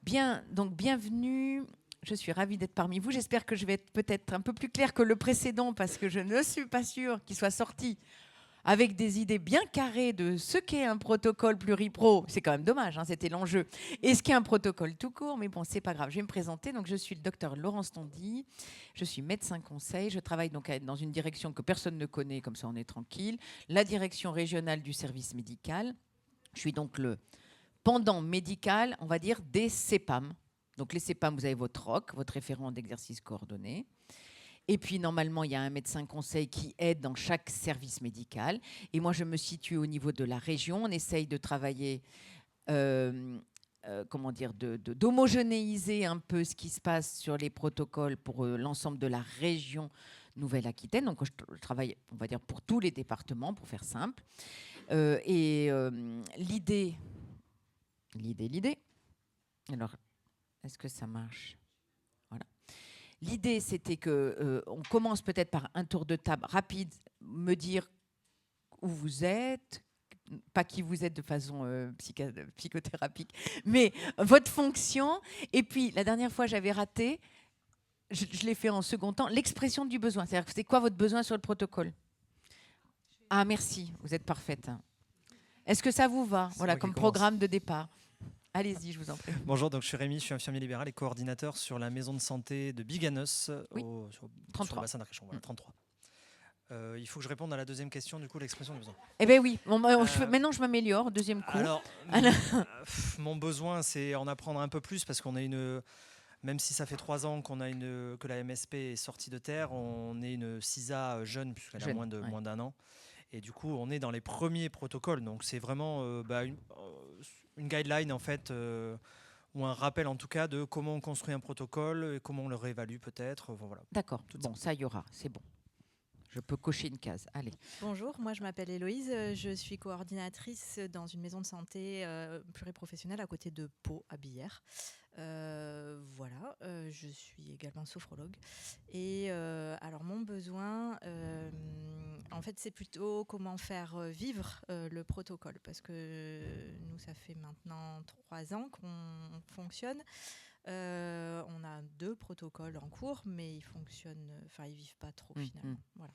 Bien, donc bienvenue. Je suis ravie d'être parmi vous. J'espère que je vais être peut-être un peu plus claire que le précédent parce que je ne suis pas sûre qu'il soit sorti avec des idées bien carrées de ce qu'est un protocole pluripro. C'est quand même dommage, hein, c'était l'enjeu. Et ce qu'est un protocole tout court, mais bon, c'est pas grave. Je vais me présenter. Donc, je suis le docteur Laurence Tondy. Je suis médecin conseil. Je travaille donc dans une direction que personne ne connaît, comme ça on est tranquille, la direction régionale du service médical. Je suis donc le pendant médical, on va dire, des CEPAM. Donc les CEPAM, vous avez votre ROC, votre référent d'exercice coordonné. Et puis, normalement, il y a un médecin conseil qui aide dans chaque service médical. Et moi, je me situe au niveau de la région. On essaye de travailler, comment dire, d'homogénéiser un peu ce qui se passe sur les protocoles pour l'ensemble de la région Nouvelle-Aquitaine. Donc, je travaille, on va dire, pour tous les départements, pour faire simple. L'idée... Alors, est-ce que ça marche? Voilà. L'idée, c'était que on commence peut-être par un tour de table rapide, me dire où vous êtes, pas qui vous êtes de façon psychothérapique, mais votre fonction. Et puis, la dernière fois, j'avais raté, je l'ai fait en second temps, l'expression du besoin. C'est-à-dire que c'est quoi votre besoin sur le protocole? Ah, merci, vous êtes parfaite. Est-ce que ça vous va? Voilà, comme programme de départ. Allez-y, je vous en prie. Bonjour, donc je suis Rémi, je suis infirmier libéral et coordinateur sur la maison de santé de Biganos, Oui. sur le bassin d'Arcachon, voilà, 33. Il faut que je réponde à la deuxième question, du coup, l'expression du besoin. Eh bien oui, maintenant je m'améliore, deuxième coup. Alors, mon besoin, c'est en apprendre un peu plus parce qu'on a même si ça fait 3 ans que la MSP est sortie de terre, on est une CISA jeune, puisqu'elle a moins d'un an. Et du coup, on est dans les premiers protocoles. Donc, c'est vraiment une guideline, en fait, ou un rappel, en tout cas, de comment on construit un protocole et comment on le réévalue, peut-être. Voilà. D'accord. Bon, ça y aura. C'est bon. Je peux cocher une case. Allez. Bonjour, moi je m'appelle Héloïse. Je suis coordinatrice dans une maison de santé pluriprofessionnelle à côté de Pau, à Billère. Voilà, je suis également sophrologue. Et alors mon besoin, en fait, c'est plutôt comment faire vivre le protocole, parce que nous, ça fait maintenant 3 ans qu'on fonctionne. On a 2 protocoles en cours, mais ils fonctionnent, enfin ils vivent pas trop finalement. Voilà.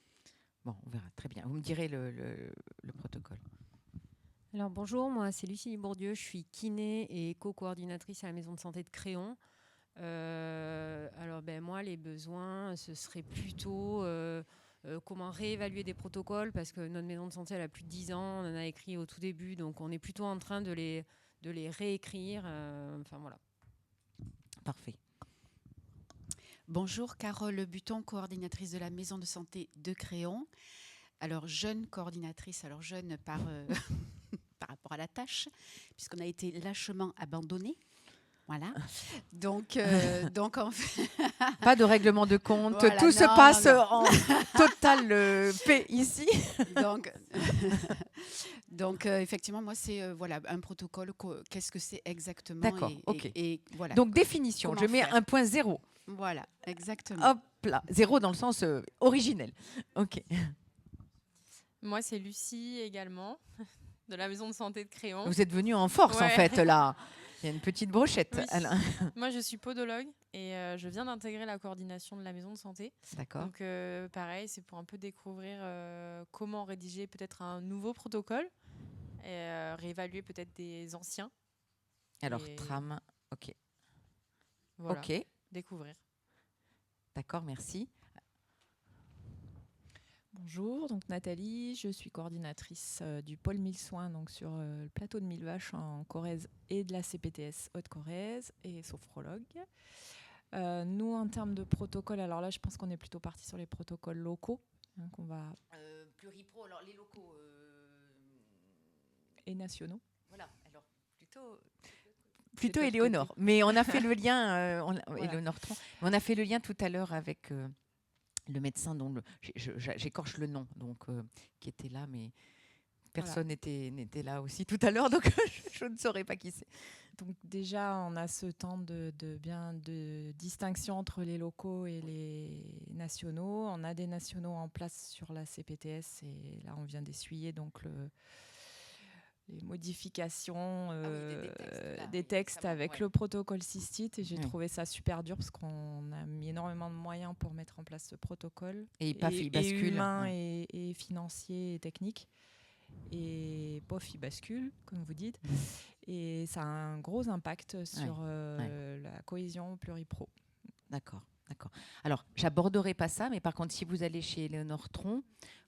Bon, on verra. Très bien. Vous me direz le protocole. Alors bonjour, moi c'est Lucie Bourdieu, je suis kiné et co-coordinatrice à la maison de santé de Créon. Alors moi les besoins, ce serait plutôt comment réévaluer des protocoles, parce que notre maison de santé elle a plus de 10 ans, on en a écrit au tout début, donc on est plutôt en train de les réécrire. Enfin voilà. Parfait. Bonjour, Carole Buton, coordinatrice de la maison de santé de Créon. Alors, jeune coordinatrice, alors jeune par rapport à la tâche, puisqu'on a été lâchement abandonnés. Voilà. Donc en fait... Pas de règlement de compte. Voilà, tout se passe en totale paix ici. Donc effectivement, moi, c'est voilà, un protocole. Qu'est-ce que c'est exactement? D'accord, ok. Et voilà. Donc, définition. Je mets un point 0. Voilà, exactement. Hop là. 0 dans le sens originel. Ok. Moi, c'est Lucie également, de la maison de santé de Créon. Vous êtes venue en force, en fait, là. Il y a une petite brochette. Oui. Moi, je suis podologue et je viens d'intégrer la coordination de la maison de santé. D'accord. Donc, pareil, c'est pour un peu découvrir comment rédiger peut-être un nouveau protocole et réévaluer peut-être des anciens. Alors, tram, ok. Voilà, ok. Découvrir. D'accord, merci. Bonjour, donc Nathalie, je suis coordinatrice du pôle 1000 soins donc sur le plateau de Millevaches en Corrèze et de la CPTS Haute-Corrèze et sophrologue. Nous, en termes de protocole, alors là, je pense qu'on est plutôt parti sur les protocoles locaux qu'on va... Pluripro, alors les locaux... Et nationaux. Voilà, alors plutôt Éléonore. Mais on a fait le lien, voilà. Éléonore Tron, on a fait le lien tout à l'heure avec... le médecin dont j'écorche le nom, donc qui était là, mais personne n'était là aussi tout à l'heure, donc je ne saurais pas qui c'est. Donc déjà, on a ce temps de distinction entre les locaux et les nationaux. On a des nationaux en place sur la CPTS et là, on vient d'essuyer donc les modifications des textes là, avec le protocole cystite. Et j'ai trouvé ça super dur parce qu'on a mis énormément de moyens pour mettre en place ce protocole. Et paf, il bascule. Et humain, et financier et technique. Et pof, il bascule, comme vous dites. Et ça a un gros impact sur la cohésion pluripro. D'accord. Alors, j'aborderai pas ça, mais par contre, si vous allez chez Éléonore Tron,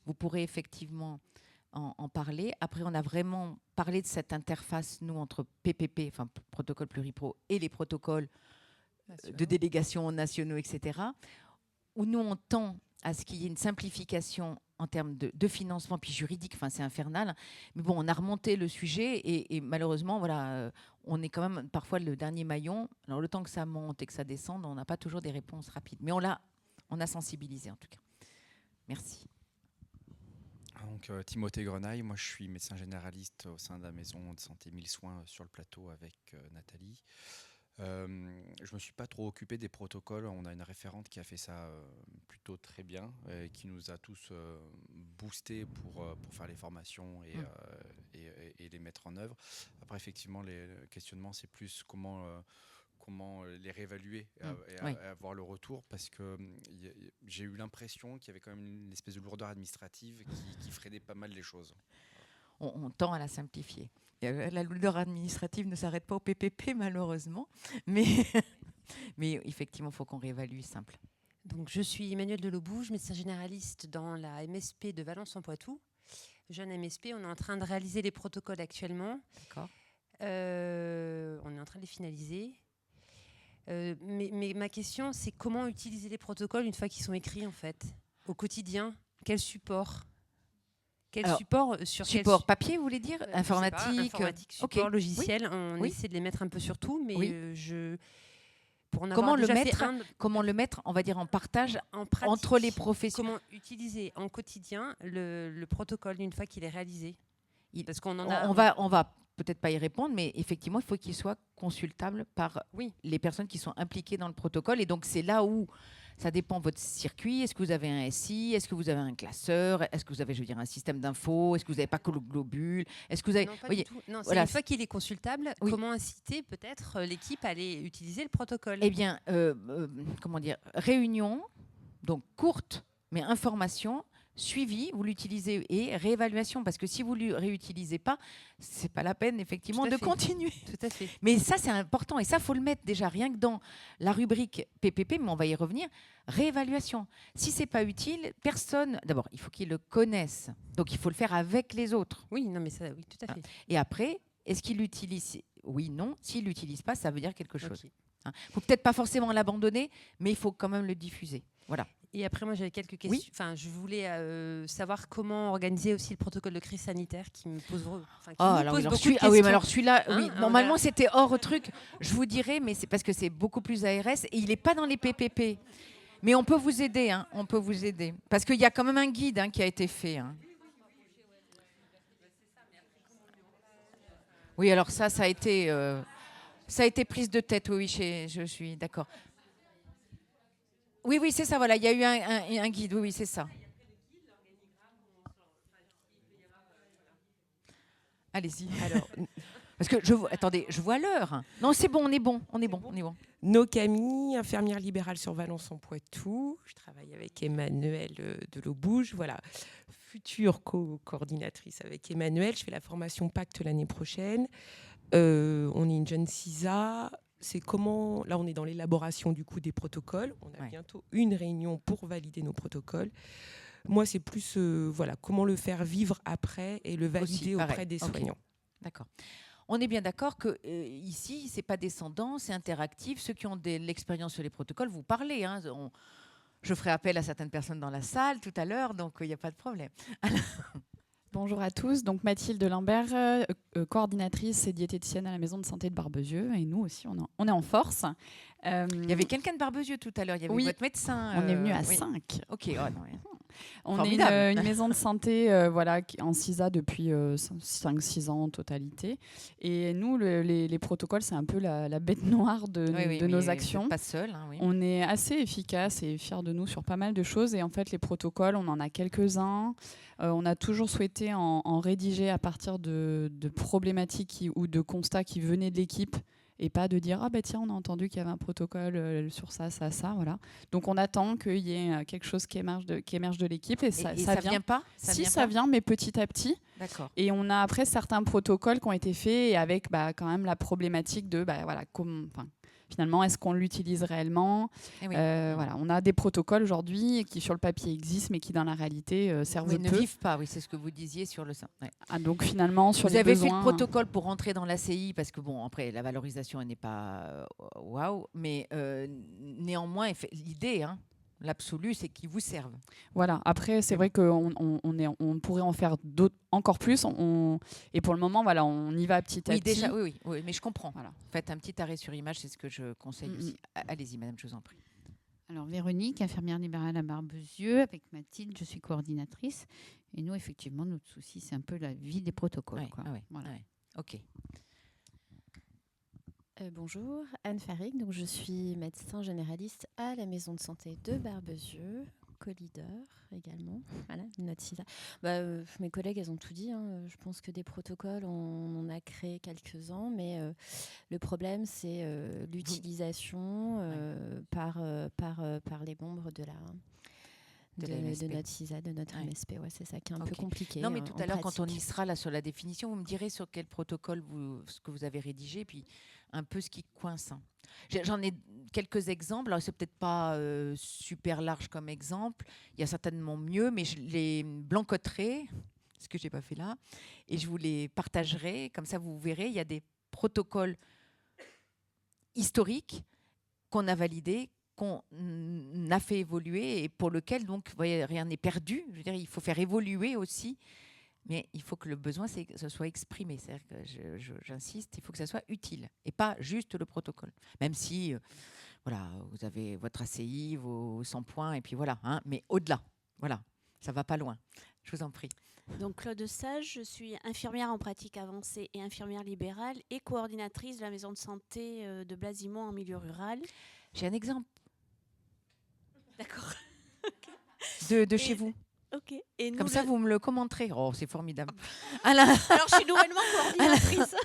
vous pourrez effectivement en parler. Après, on a vraiment parlé de cette interface, nous, entre PPP, enfin protocole pluripro, et les protocoles de délégation nationaux, etc., où nous, on tend à ce qu'il y ait une simplification en termes de financement, puis juridique, enfin, c'est infernal. Mais bon, on a remonté le sujet et malheureusement, voilà, on est quand même parfois le dernier maillon. Alors, le temps que ça monte et que ça descende, on n'a pas toujours des réponses rapides. Mais on a sensibilisé, en tout cas. Merci. Donc, Timothée Grenaille, moi je suis médecin généraliste au sein de la maison de santé 1000 soins sur le plateau avec Nathalie. Je ne me suis pas trop occupé des protocoles. On a une référente qui a fait ça plutôt très bien, qui nous a tous boostés pour faire les formations et les mettre en œuvre. Après, effectivement, les questionnements, c'est plus comment les réévaluer et avoir le retour, parce que j'ai eu l'impression qu'il y avait quand même une espèce de lourdeur administrative qui freinait pas mal les choses. On tend à la simplifier. La lourdeur administrative ne s'arrête pas au PPP, malheureusement, mais effectivement, il faut qu'on réévalue simple. Donc, je suis Emmanuelle Delobouge, médecin généraliste dans la MSP de Valence-en-Poitou. Jeune MSP, on est en train de réaliser les protocoles actuellement. D'accord. On est en train de les finaliser. Mais ma question, c'est comment utiliser les protocoles une fois qu'ils sont écrits, en fait, au quotidien. Quel support support papier, vous voulez dire? Informatique, support logiciel. On essaie de les mettre un peu sur tout, mais comment le mettre, on va dire, en partage pratique, entre les professionnels. Comment utiliser en quotidien le protocole une fois qu'il est réalisé? Parce qu'on en a. On va peut-être pas y répondre, mais effectivement, il faut qu'il soit consultable par les personnes qui sont impliquées dans le protocole. Et donc, c'est là où ça dépend de votre circuit. Est-ce que vous avez un SI? Est-ce que vous avez un classeur? Est-ce que vous avez, un système d'info? Est-ce que vous n'avez pas que le globule? Est-ce que vous avez... Non, pas du tout. Non, une fois qu'il est consultable, comment inciter peut-être l'équipe à aller utiliser le protocole? Eh bien, réunion, donc courte, mais information, suivi, vous l'utilisez, et réévaluation, parce que si vous ne le réutilisez pas, c'est pas la peine effectivement de continuer. Tout à fait. Mais ça, c'est important, et ça, faut le mettre déjà rien que dans la rubrique PPP, mais on va y revenir. Réévaluation. Si c'est pas utile, personne. D'abord, il faut qu'ils le connaissent, donc il faut le faire avec les autres. Oui, non, mais ça, oui, tout à fait. Et après, est-ce qu'il l'utilise? Oui, non. S'il l'utilise pas, ça veut dire quelque chose. Okay. Faut peut-être pas forcément l'abandonner, mais il faut quand même le diffuser. Voilà. Et après, moi, j'avais quelques questions. Oui. Enfin, je voulais savoir comment organiser aussi le protocole de crise sanitaire qui me pose, beaucoup de questions. Ah oui, mais alors celui-là, normalement, c'était hors truc. Je vous dirais, mais c'est parce que c'est beaucoup plus ARS et il n'est pas dans les PPP. Mais on peut vous aider, on peut vous aider. Parce qu'il y a quand même un guide qui a été fait. Oui, alors ça a été prise de tête, oui, je suis d'accord. Oui, c'est ça, voilà, il y a eu un guide, oui, c'est ça. Allez-y. Alors, parce que attendez, je vois l'heure. Non, c'est bon, on est bon. No Camille, infirmière libérale sur Valence-en-Poitou. Je travaille avec Emmanuelle Delobouge, voilà, future coordinatrice avec Emmanuelle. Je fais la formation Pacte l'année prochaine. On est une jeune CISA. C'est comment, là on est dans l'élaboration du coup des protocoles, on a bientôt une réunion pour valider nos protocoles. Moi c'est plus comment le faire vivre après et le valider auprès des soignants. D'accord. On est bien d'accord que ici c'est pas descendant, c'est interactif. Ceux qui ont de l'expérience sur les protocoles, vous parlez. Je ferai appel à certaines personnes dans la salle tout à l'heure, donc il n'y a pas de problème. Alors... Bonjour à tous, donc Mathilde Lambert, coordinatrice et diététicienne à la maison de santé de Barbezieux, et nous aussi on est en force. Il y avait quelqu'un de Barbezieux tout à l'heure, il y avait votre médecin. On est venu à 5. Ok, non. On est une maison de santé en CISA depuis 5-6 ans en totalité. Et nous, les protocoles, c'est un peu la bête noire de nos actions. Pas seul, hein, oui. On est assez efficace et fiers de nous sur pas mal de choses. Et en fait, les protocoles, on en a quelques-uns. On a toujours souhaité en rédiger à partir de problématiques ou de constats qui venaient de l'équipe. Et pas de dire, tiens, on a entendu qu'il y avait un protocole sur ça, voilà. Donc on attend qu'il y ait quelque chose qui émerge de l'équipe. Et ça vient pas ça vient, mais petit à petit. D'accord. Et on a après certains protocoles qui ont été faits avec quand même la problématique de, finalement, est-ce qu'on l'utilise réellement ? On a des protocoles aujourd'hui qui, sur le papier, existent, mais qui, dans la réalité, servent peu. Ne vivent pas, c'est ce que vous disiez sur le sein. Ouais. Donc, finalement, sur les besoins... Vous avez fait le protocole pour rentrer dans l'ACI, parce que, après, la valorisation, elle n'est pas waouh, mais néanmoins, l'idée... L'absolu, c'est qu'ils vous servent. Voilà. Après, c'est vrai qu'on pourrait en faire encore plus. Et pour le moment, on y va petit à petit. Déjà, oui, mais je comprends. Voilà. Faites un petit arrêt sur image, c'est ce que je conseille aussi. Allez-y, madame, je vous en prie. Alors, Véronique, infirmière libérale à Barbezieux. Avec Mathilde, je suis coordinatrice. Et nous, effectivement, notre souci, c'est un peu la vie des protocoles. Voilà. OK. Bonjour, Anne Farig, donc je suis médecin généraliste à la maison de santé de Barbezieux, co-leader également, voilà, notre CISA. Mes collègues, elles ont tout dit, je pense que des protocoles, on en a créé quelques-uns, mais le problème, c'est l'utilisation par les membres de notre CISA, de notre MSP. C'est ça qui est un peu compliqué. Non, mais tout à l'heure, quand on y sera là sur la définition, vous me direz sur quel protocole ce que vous avez rédigé, puis un peu ce qui coince. J'en ai quelques exemples. Alors, c'est peut-être pas super large comme exemple. Il y a certainement mieux, mais je les blancoterai, ce que j'ai pas fait là, et je vous les partagerai. Comme ça, vous verrez, il y a des protocoles historiques qu'on a validés, qu'on a fait évoluer et pour lequel, donc, vous voyez, rien n'est perdu. Je veux dire, il faut faire évoluer aussi, mais il faut que le besoin ce soit exprimé. C'est-à-dire que j'insiste, il faut que ça soit utile et pas juste le protocole. Même si, vous avez votre ACI, vos 100 points, et puis voilà. Mais au-delà, ça va pas loin. Je vous en prie. Donc Claude Sage, je suis infirmière en pratique avancée et infirmière libérale et coordinatrice de la maison de santé de Blasimont en milieu rural. J'ai un exemple. D'accord. De chez vous. Ok. Et nous, comme ça, vous me le commenterez. Oh, c'est formidable. Alors, je suis nouvellement coordinatrice.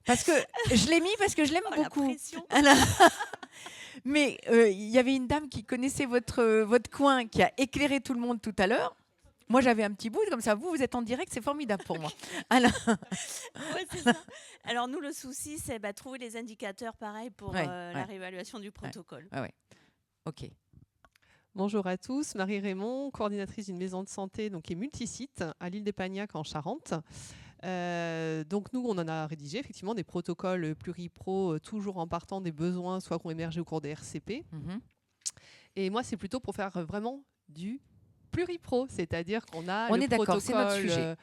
Parce que je l'ai mis parce que je l'aime beaucoup. Mais il y avait une dame qui connaissait votre coin, qui a éclairé tout le monde tout à l'heure. Moi, j'avais un petit bout, comme ça, vous êtes en direct, c'est formidable pour moi. Ouais, c'est ça. Alors, nous, le souci, c'est trouver les indicateurs pareils pour la réévaluation du protocole. Ouais. OK. Bonjour à tous, Marie Raymond, coordinatrice d'une maison de santé qui est multisite à l'île des Pagnacs en Charente. Donc nous, on en a rédigé effectivement des protocoles pluripro, toujours en partant des besoins soit qui ont émergé au cours des RCP. Et moi, c'est plutôt pour faire vraiment du pluripro, c'est-à-dire qu'on a on le est d'accord, c'est notre sujet.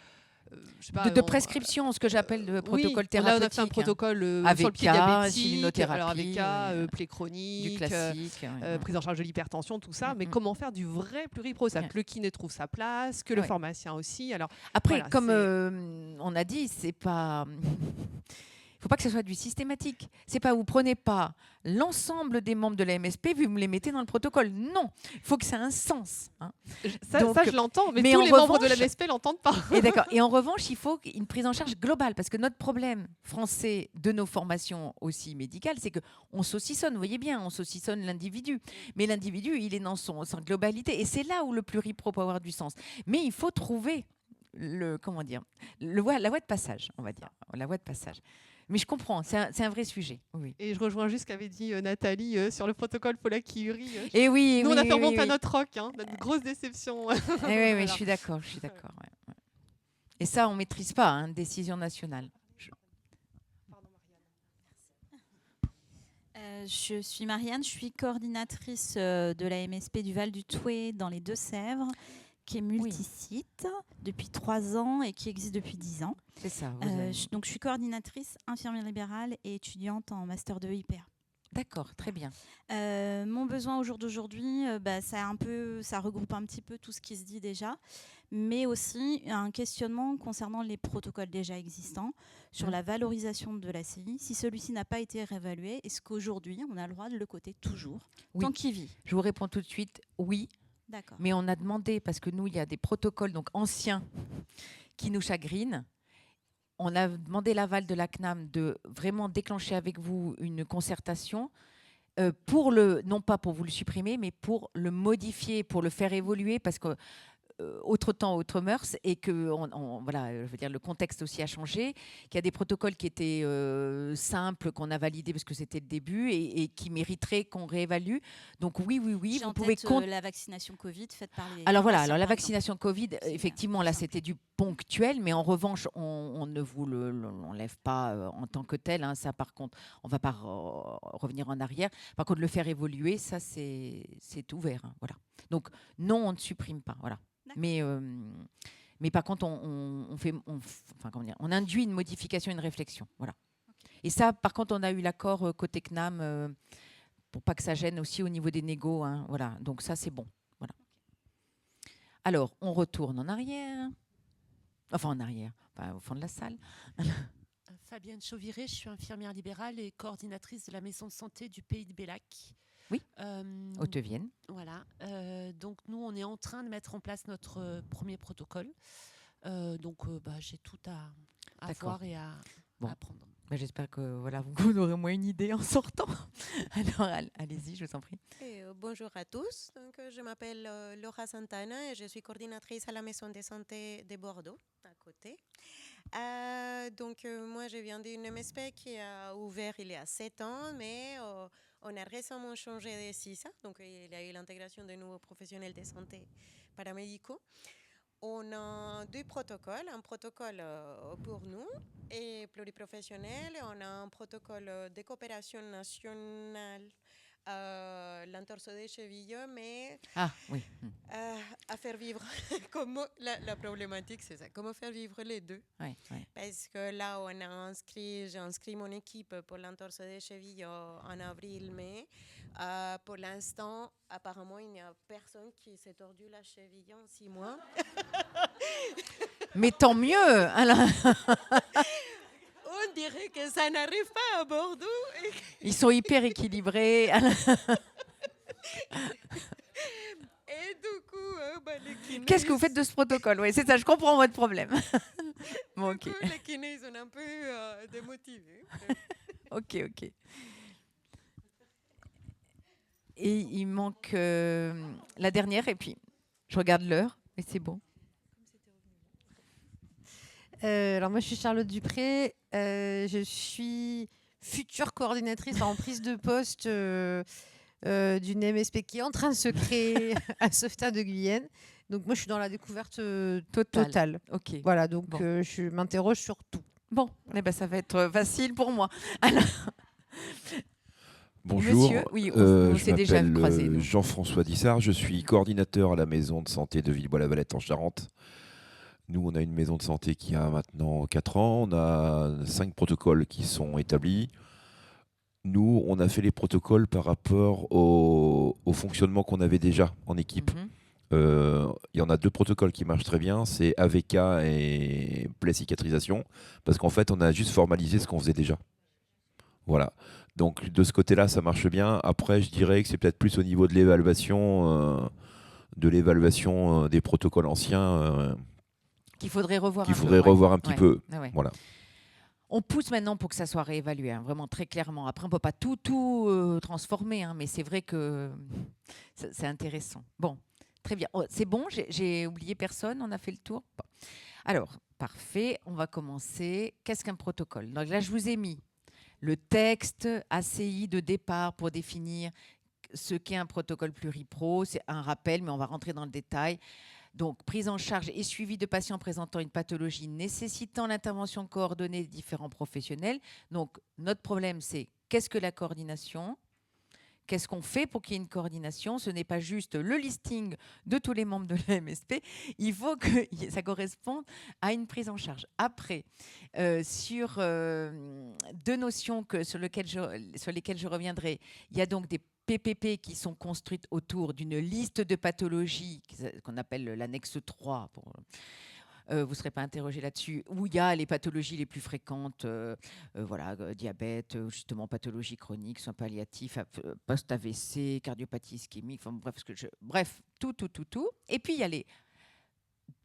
De prescription, ce que j'appelle le protocole thérapeutique. Là, on a fait un protocole sur le pied diabétique, avec plaie chronique, du classique, prise en charge de l'hypertension, tout ça. Mais comment faire du vrai pluripro, que le kiné trouve sa place, que le pharmacien aussi. Alors, après, comme on a dit, c'est pas... Il ne faut pas que ce soit du systématique. C'est pas vous prenez pas l'ensemble des membres de la MSP, vous me les mettez dans le protocole. Non, il faut que ça ait un sens. Ça, je l'entends, mais tous les membres de la MSP l'entendent pas. Et en revanche, il faut une prise en charge globale, parce que notre problème français de nos formations aussi médicales, c'est qu'on saucissonne. Vous voyez bien, on saucissonne l'individu, mais l'individu, il est dans son globalité, et c'est là où le pluripro peut avoir du sens. Mais il faut trouver la voie de passage, on va dire, la voie de passage. Mais je comprends, c'est un vrai sujet. Oui. Et je rejoins juste ce qu'avait dit Nathalie sur le protocole Pollack-Curie. Et oui, nous, on a fait remonter à notre rock, notre grosse déception. Oui, je suis d'accord. Ouais. Et ça, on ne maîtrise pas, décision nationale. Je suis Marianne, je suis coordinatrice de la MSP du Val du Thouet dans les Deux-Sèvres, qui est multisite depuis 3 ans et qui existe depuis 10 ans. C'est ça. Donc, je suis coordinatrice infirmière libérale et étudiante en master 2 IPA. D'accord, très bien. Mon besoin au jour d'aujourd'hui, ça regroupe un petit peu tout ce qui se dit déjà, mais aussi un questionnement concernant les protocoles déjà existants sur la valorisation de l'ACI. Si celui-ci n'a pas été réévalué, est-ce qu'aujourd'hui, on a le droit de le coter toujours, tant qu'il vit? Je vous réponds tout de suite, oui. D'accord. Mais on a demandé, parce que nous, il y a des protocoles donc anciens qui nous chagrinent. On a demandé l'aval de la CNAM de vraiment déclencher avec vous une concertation non pas pour vous le supprimer, mais pour le modifier, pour le faire évoluer, parce que autre temps, autre mœurs, et que voilà, je veux dire, le contexte aussi a changé, qu'il y a des protocoles qui étaient simples, qu'on a validés parce que c'était le début, et qui mériteraient qu'on réévalue. Donc oui, J'ai en vous pouvez tête, la vaccination Covid faite par les Alors voilà, pharmaciens, la par vaccination Covid, effectivement, là, c'était du ponctuel, mais en revanche, on ne vous l'enlève pas en tant que tel. Hein, ça, par contre, on ne va pas revenir en arrière. Par contre, le faire évoluer, ça, c'est ouvert. Hein, voilà. Donc, non, on ne supprime pas. Voilà. Mais par contre, on induit une modification, une réflexion. Voilà. Et ça, par contre, on a eu l'accord côté CNAM pour pas que ça gêne aussi au niveau des négos. Hein, voilà. Donc ça, c'est bon. Voilà. Alors, on retourne en arrière. Enfin, en arrière, au fond de la salle. Fabienne Chauviré, je suis infirmière libérale et coordinatrice de la maison de santé du Pays de Bellac. Oui, Haute-Vienne. Voilà. Donc, nous, on est en train de mettre en place notre premier protocole. J'ai tout à voir et à apprendre. J'espère que vous aurez au moins une idée en sortant. Alors, allez-y, je vous en prie. Bonjour à tous. Donc, je m'appelle Laura Santana et je suis coordinatrice à la maison de santé de Bordeaux, à côté. Moi, je viens d'une MSP qui a ouvert il y a 7 ans, mais on a récemment changé de CISA. Donc, il y a eu l'intégration de nouveaux professionnels de santé paramédicaux. On a 2 protocoles, un protocole pour nous et pluriprofessionnel. On a un protocole de coopération nationale, l'entorse des chevilles, mais à faire vivre. Comment la problématique, c'est ça. Comment faire vivre les deux? Parce que là, j'ai inscrit mon équipe pour l'entorse des chevilles en avril-mai. Pour l'instant, apparemment, il n'y a personne qui s'est tordu la cheville en 6 mois. Mais tant mieux, Alain. On dirait que ça n'arrive pas à Bordeaux. Ils sont hyper équilibrés. Et du coup, les kinés... Qu'est-ce que vous faites de ce protocole? Oui, c'est ça, je comprends votre problème. Bon, ok. Du coup, les kinés sont un peu démotivés. Ok. Et il manque la dernière, et puis je regarde l'heure, et c'est bon. Alors moi, je suis Charlotte Dupré. Je suis future coordinatrice en prise de poste d'une MSP qui est en train de se créer à Sauveterre de Guyenne. Donc moi, je suis dans la découverte totale. Ok. Voilà, donc je m'interroge sur tout. Bon, ça va être facile pour moi. Alors... Bonjour, Monsieur, oui, on s'est déjà croisé. Jean-François Dissart, je suis coordinateur à la maison de santé de Villebois-la-Valette en Charente. Nous, on a une maison de santé qui a maintenant 4 ans, on a 5 protocoles qui sont établis. Nous, on a fait les protocoles par rapport au fonctionnement qu'on avait déjà en équipe. Il y en a 2 protocoles qui marchent très bien, c'est AVK et plaie cicatrisation, parce qu'en fait, on a juste formalisé ce qu'on faisait déjà. Voilà. Donc de ce côté-là, ça marche bien. Après, je dirais que c'est peut-être plus au niveau de l'évaluation des protocoles anciens qu'il faudrait revoir un petit peu. Voilà. On pousse maintenant pour que ça soit réévalué, hein, vraiment très clairement. Après, on ne peut pas tout transformer, hein, mais c'est vrai que c'est intéressant. Bon, très bien. Oh, c'est bon, j'ai oublié personne, on a fait le tour. Bon. Alors, parfait, on va commencer. Qu'est-ce qu'un protocole? Donc là, je vous ai mis le texte ACI de départ pour définir ce qu'est un protocole pluripro. C'est un rappel, mais on va rentrer dans le détail. Donc, prise en charge et suivi de patients présentant une pathologie nécessitant l'intervention coordonnée des différents professionnels. Donc, notre problème, c'est qu'est-ce que la coordination? Qu'est-ce qu'on fait pour qu'il y ait une coordination? Ce n'est pas juste le listing de tous les membres de la MSP. Il faut que ça corresponde à une prise en charge. Après, sur deux notions sur lesquelles je reviendrai, il y a donc des PPP qui sont construites autour d'une liste de pathologies qu'on appelle l'annexe 3. Vous ne serez pas interrogé là-dessus, où il y a les pathologies les plus fréquentes, diabète, justement pathologie chronique, soins palliatifs, post-AVC, cardiopathie ischémique, bref, tout. Et puis il y a les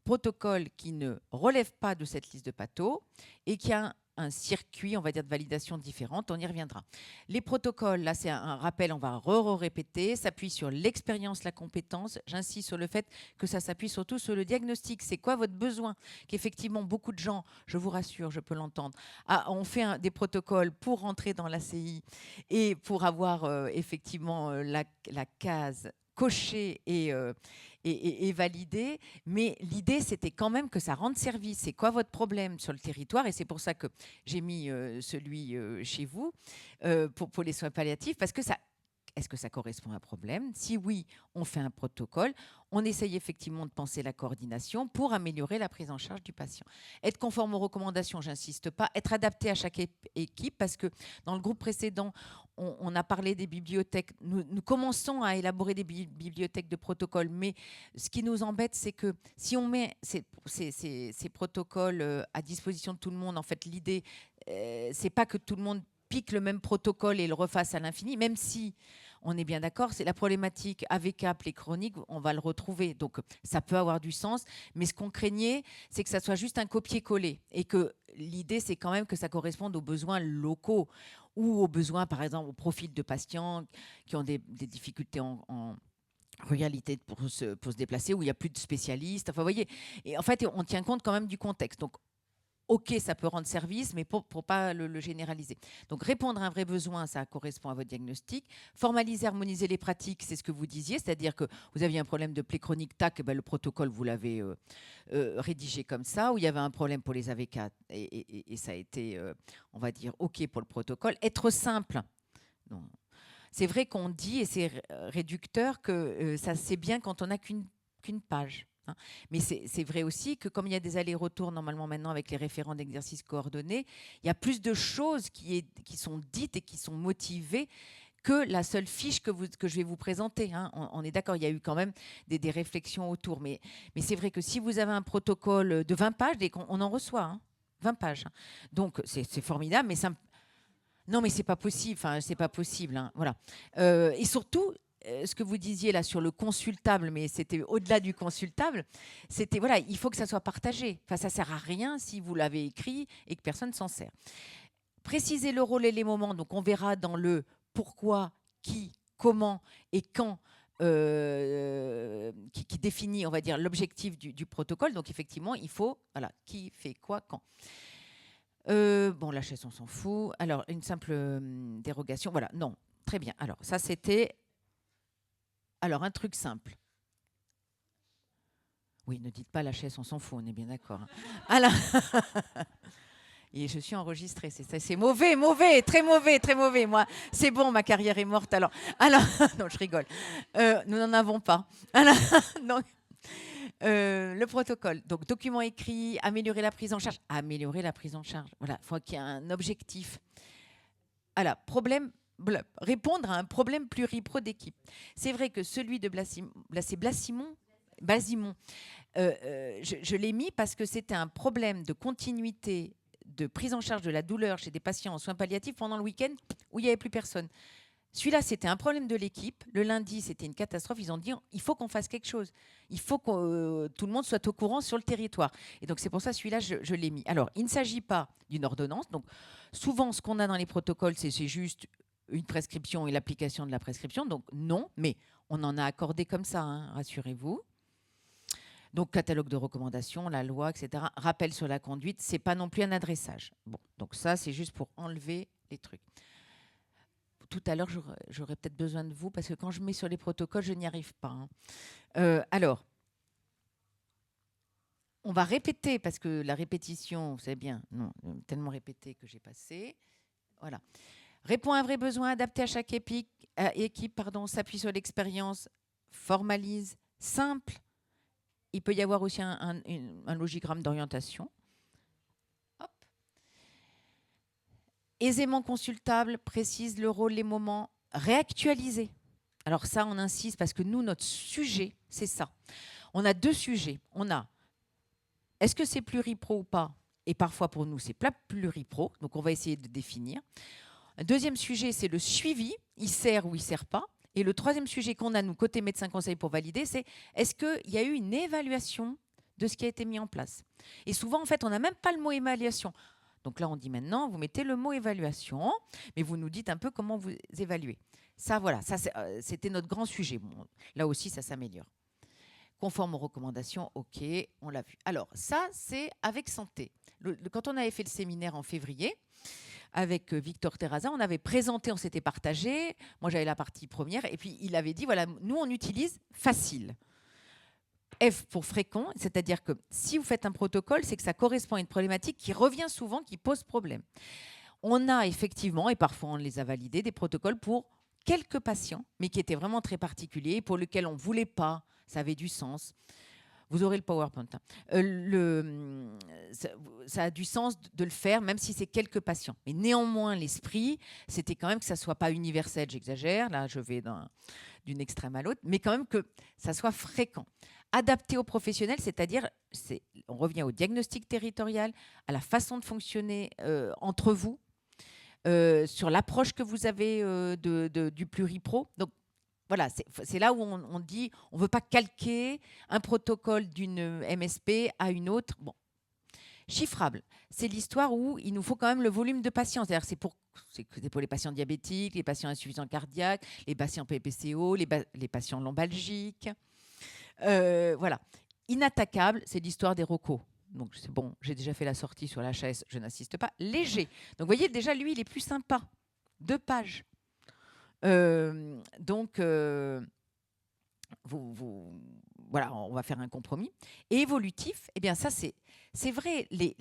protocoles qui ne relèvent pas de cette liste de pathos et qui a un circuit, on va dire, de validation différente. On y reviendra. Les protocoles, là, c'est un rappel, on va répéter, s'appuie sur l'expérience, la compétence. J'insiste sur le fait que ça s'appuie surtout sur le diagnostic. C'est quoi votre besoin? Qu'effectivement, beaucoup de gens, je vous rassure, je peux l'entendre, ont fait des protocoles pour rentrer dans l'ACI et pour avoir effectivement la case cochée et validé, mais l'idée c'était quand même que ça rende service. C'est quoi votre problème sur le territoire? Et c'est pour ça que j'ai mis celui chez vous pour les soins palliatifs, parce que est-ce que ça correspond à un problème? Si oui, on fait un protocole. On essaye effectivement de penser la coordination pour améliorer la prise en charge du patient. Être conforme aux recommandations, j'insiste pas. Être adapté à chaque équipe, parce que dans le groupe précédent, on a parlé des bibliothèques. Nous commençons à élaborer des bibliothèques de protocoles, mais ce qui nous embête, c'est que si on met ces protocoles à disposition de tout le monde, en fait, l'idée, c'est pas que tout le monde pique le même protocole et le refasse à l'infini, même si on est bien d'accord, c'est la problématique AVK, les chroniques, on va le retrouver. Donc, ça peut avoir du sens. Mais ce qu'on craignait, c'est que ça soit juste un copier-coller. Et que l'idée, c'est quand même que ça corresponde aux besoins locaux ou aux besoins, par exemple, au profil de patients qui ont des difficultés en ruralité pour se déplacer, où il n'y a plus de spécialistes. Enfin, vous voyez, et en fait, on tient compte quand même du contexte. Donc, OK, ça peut rendre service, mais pour pas le généraliser. Donc, répondre à un vrai besoin, ça correspond à votre diagnostic. Formaliser, harmoniser les pratiques, c'est ce que vous disiez, c'est-à-dire que vous aviez un problème de plaie chronique, tac, le protocole, vous l'avez rédigé comme ça, ou il y avait un problème pour les AVK, et ça a été, on va dire, OK pour le protocole. Être simple. Non. C'est vrai qu'on dit, et c'est réducteur, que ça c'est bien quand on n'a qu'une page. Mais c'est vrai aussi que comme il y a des allers-retours normalement maintenant avec les référents d'exercices coordonnés, il y a plus de choses qui sont dites et qui sont motivées que la seule fiche que je vais vous présenter. On est d'accord, il y a eu quand même des réflexions autour. Mais c'est vrai que si vous avez un protocole de 20 pages, on en reçoit 20 pages. Donc c'est formidable, mais ça... Non, mais c'est pas possible. Enfin, c'est pas possible. Voilà. Et surtout, ce que vous disiez là sur le consultable, mais c'était au-delà du consultable, c'était voilà, il faut que ça soit partagé. Enfin, ça sert à rien si vous l'avez écrit et que personne s'en sert. Préciser le rôle et les moments. Donc, on verra dans le pourquoi, qui, comment et quand. Qui définit, on va dire, l'objectif du protocole. Donc, effectivement, il faut voilà, qui fait quoi, quand. Bon, la chaise, on s'en fout. Alors, une simple dérogation. Voilà, non, très bien. Alors, ça, c'était... Alors, un truc simple. Oui, ne dites pas la chaise, on s'en fout, on est bien d'accord. Alors, et je suis enregistrée, c'est mauvais, très mauvais. Moi, c'est bon, ma carrière est morte. Alors non, je rigole. Nous n'en avons pas. Alors, donc, le protocole, donc document écrit, améliorer la prise en charge. Voilà, il faut qu'il y ait un objectif. Alors, répondre à un problème pluripro d'équipe. C'est vrai que celui de Blasimon, je l'ai mis parce que c'était un problème de continuité de prise en charge de la douleur chez des patients en soins palliatifs pendant le week-end où il n'y avait plus personne. Celui-là, c'était un problème de l'équipe. Le lundi, c'était une catastrophe. Ils ont dit, il faut qu'on fasse quelque chose. Il faut que tout le monde soit au courant sur le territoire. Et donc, c'est pour ça, celui-là, je l'ai mis. Alors, il ne s'agit pas d'une ordonnance. Donc, souvent, ce qu'on a dans les protocoles, c'est juste une prescription et l'application de la prescription. Donc, non, mais on en a accordé comme ça, rassurez-vous. Donc, catalogue de recommandations, la loi, etc. Rappel sur la conduite, ce n'est pas non plus un adressage. Bon, donc ça, c'est juste pour enlever les trucs. Tout à l'heure, j'aurais peut-être besoin de vous, parce que quand je mets sur les protocoles, je n'y arrive pas. Alors, on va répéter, parce que la répétition, vous savez bien, non, tellement répété que j'ai passé. Voilà. Répond à un vrai besoin, adapté à chaque équipe, s'appuie sur l'expérience, formalise, simple. Il peut y avoir aussi un logigramme d'orientation. Hop. Aisément consultable, précise le rôle, les moments, réactualisé. Alors ça, on insiste parce que nous, notre sujet, c'est ça. On a 2 sujets. On a, est-ce que c'est pluripro ou pas? Et parfois, pour nous, c'est pluripro. Donc, on va essayer de définir. Un deuxième sujet, c'est le suivi. Il sert ou il ne sert pas. Et le troisième sujet qu'on a, nous, côté médecin conseil pour valider, c'est est-ce qu'il y a eu une évaluation de ce qui a été mis en place? Et souvent, en fait, on n'a même pas le mot évaluation. Donc là, on dit maintenant, vous mettez le mot évaluation, mais vous nous dites un peu comment vous évaluez. Ça, voilà, ça, c'était notre grand sujet. Bon, là aussi, ça s'améliore. Conforme aux recommandations, OK, on l'a vu. Alors, ça, c'est avec santé. Quand on avait fait le séminaire en février, avec Victor Terraza, on avait présenté, on s'était partagé. Moi, j'avais la partie première. Et puis, il avait dit, voilà, nous, on utilise facile. F pour fréquent, c'est-à-dire que si vous faites un protocole, c'est que ça correspond à une problématique qui revient souvent, qui pose problème. On a effectivement, et parfois on les a validés, des protocoles pour quelques patients, mais qui étaient vraiment très particuliers, pour lesquels on ne voulait pas, ça avait du sens. Vous aurez le PowerPoint. Ça a du sens de le faire, même si c'est quelques patients. Mais néanmoins, l'esprit, c'était quand même que ça ne soit pas universel, j'exagère, là je vais d'une extrême à l'autre, mais quand même que ça soit fréquent. Adapté aux professionnels, c'est-à-dire, on revient au diagnostic territorial, à la façon de fonctionner entre vous, sur l'approche que vous avez du pluripro. Donc, voilà, c'est là où on dit on ne veut pas calquer un protocole d'une MSP à une autre. Bon. Chiffrable, c'est l'histoire où il nous faut quand même le volume de patients. C'est-à-dire c'est pour les patients diabétiques, les patients insuffisants cardiaques, les patients PPCO, les patients lombalgiques. Voilà. Inattaquable, c'est l'histoire des recos. Donc c'est bon, j'ai déjà fait la sortie sur l'HAS, je n'assiste pas. Léger. Donc vous voyez, déjà, lui, il est plus sympa. 2 pages. Voilà, on va faire un compromis. Et évolutif, eh bien ça c'est vrai, les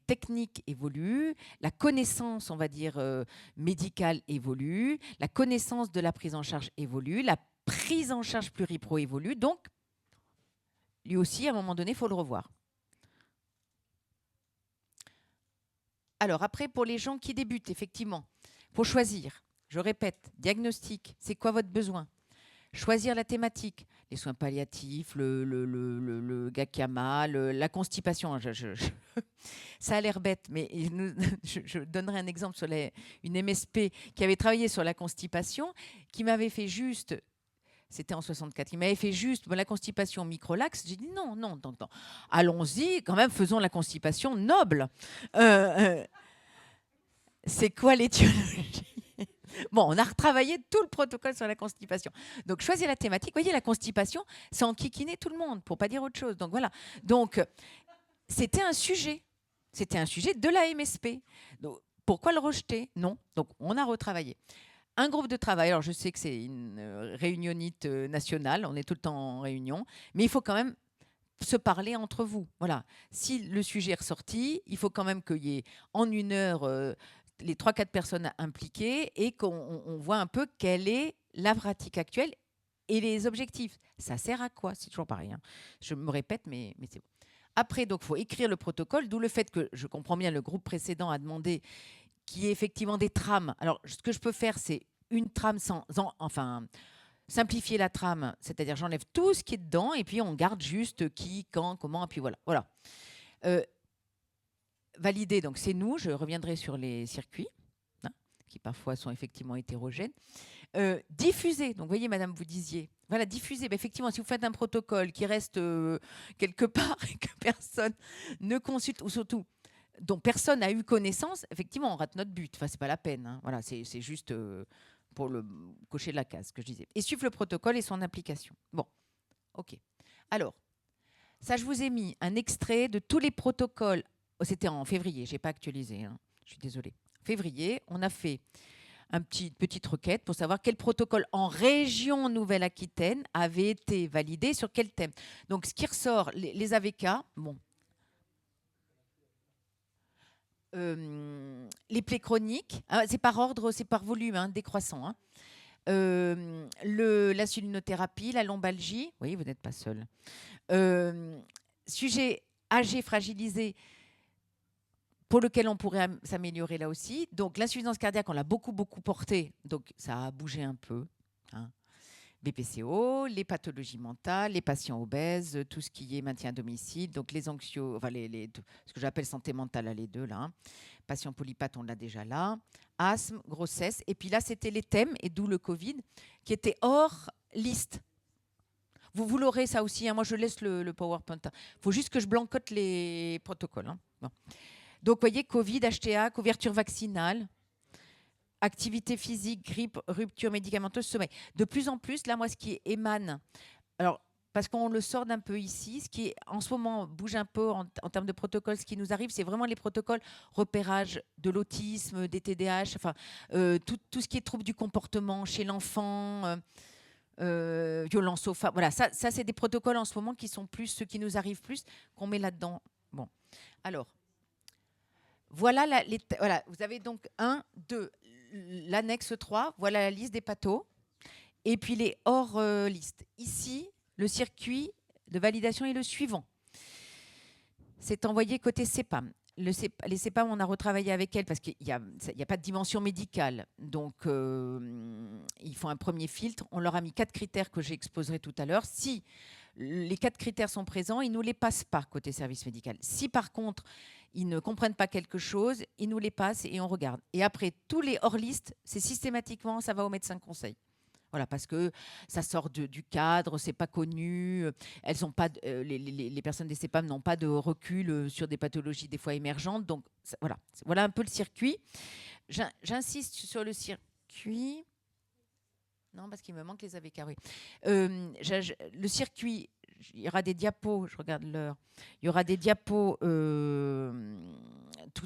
techniques évoluent, la connaissance, on va dire, médicale évolue, la connaissance de la prise en charge évolue, la prise en charge pluripro évolue, donc lui aussi, à un moment donné, il faut le revoir. Alors après, pour les gens qui débutent, effectivement, il faut choisir. Je répète, diagnostic, c'est quoi votre besoin? Choisir la thématique, les soins palliatifs, le gars qui a mal, la constipation. Ça a l'air bête, mais je donnerai un exemple sur une MSP qui avait travaillé sur la constipation, qui m'avait fait juste, c'était en 64, il m'avait fait juste la constipation microlaxe. J'ai dit non. Allons-y, quand même, faisons la constipation noble. C'est quoi l'étiologie? Bon, on a retravaillé tout le protocole sur la constipation. Donc, choisir la thématique. Vous voyez, la constipation, c'est enquiquiner tout le monde, pour ne pas dire autre chose. Donc, voilà. Donc, c'était un sujet. C'était un sujet de la MSP. Donc, pourquoi le rejeter? Non. Donc, on a retravaillé. Un groupe de travail. Alors, je sais que c'est une réunionnite nationale. On est tout le temps en réunion. Mais il faut quand même se parler entre vous. Voilà. Si le sujet est ressorti, il faut quand même qu'il y ait en 1 heure... les 3-4 personnes impliquées et qu'on voit un peu quelle est la pratique actuelle et les objectifs. Ça sert à quoi? C'est toujours pareil. Hein. Je me répète, mais c'est bon. Après, donc, il faut écrire le protocole, d'où le fait que, je comprends bien, le groupe précédent a demandé qu'il y ait effectivement des trames. Alors, ce que je peux faire, c'est une trame simplifier la trame, c'est-à-dire j'enlève tout ce qui est dedans et puis on garde juste qui, quand, comment, et puis voilà. Valider, donc c'est nous, je reviendrai sur les circuits, hein, qui parfois sont effectivement hétérogènes. Diffuser, donc vous voyez madame, vous disiez, voilà, diffuser, effectivement, si vous faites un protocole qui reste quelque part et que personne ne consulte, ou surtout dont personne n'a eu connaissance, effectivement, on rate notre but, enfin c'est pas la peine, hein. Voilà, c'est juste pour le cocher de la case, que je disais. Et suivre le protocole et son application. Bon, ok. Alors, ça je vous ai mis un extrait de tous les protocoles. C'était en février, je n'ai pas actualisé, hein. Je suis désolée. Février, on a fait une petite requête pour savoir quel protocole en région Nouvelle-Aquitaine avait été validé sur quel thème. Donc, ce qui ressort, les AVK, bon. les plaies chroniques, c'est par ordre, c'est par volume, décroissant. L'insulinothérapie, la lombalgie, oui, vous n'êtes pas seul. Sujet âgé, fragilisé, pour lequel on pourrait s'améliorer là aussi. Donc l'insuffisance cardiaque, on l'a beaucoup porté, donc ça a bougé un peu. BPCO, les pathologies mentales, les patients obèses, tout ce qui est maintien à domicile, donc les anxios, enfin ce que j'appelle santé mentale, là, les deux là. Patients polypathes, on l'a déjà là. Asthme, grossesse, et puis là c'était les thèmes, et d'où le Covid, qui étaient hors liste. Vous l'aurez ça aussi, moi je laisse le PowerPoint. Il faut juste que je blancote les protocoles. Bon. Donc vous voyez, Covid, HTA, couverture vaccinale, activité physique, grippe, rupture médicamenteuse, sommeil. De plus en plus, là, moi, ce qui émane, alors, parce qu'on le sort d'un peu ici, ce qui en ce moment bouge un peu en termes de protocoles, ce qui nous arrive, c'est vraiment les protocoles repérage de l'autisme, des TDAH, enfin, tout ce qui est trouble du comportement chez l'enfant, violence aux femmes. Voilà, ça c'est des protocoles en ce moment qui sont plus ceux qui nous arrivent plus, qu'on met là-dedans. Bon, alors, voilà, voilà, vous avez donc 1, 2, l'annexe 3, voilà la liste des pathos, et puis les hors liste. Ici, le circuit de validation est le suivant. C'est envoyé côté CEPAM. Les CEPAM, on a retravaillé avec elles parce qu'il n'y a pas de dimension médicale. Donc, ils font un premier filtre. On leur a mis 4 critères que j'exposerai tout à l'heure. Si les 4 critères sont présents, ils ne nous les passent pas côté service médical. Si par contre, ils ne comprennent pas quelque chose, ils nous les passent et on regarde. Et après, tous les hors-listes, c'est systématiquement, ça va au médecin conseil. Voilà, parce que ça sort du cadre, c'est pas connu. Elles ont pas, les personnes des CEPAM n'ont pas de recul sur des pathologies des fois émergentes. Donc voilà un peu le circuit. J'insiste sur le circuit. Non, parce qu'il me manque les AVK, oui. Le circuit, il y aura des diapos, je regarde l'heure, il y aura des diapos tout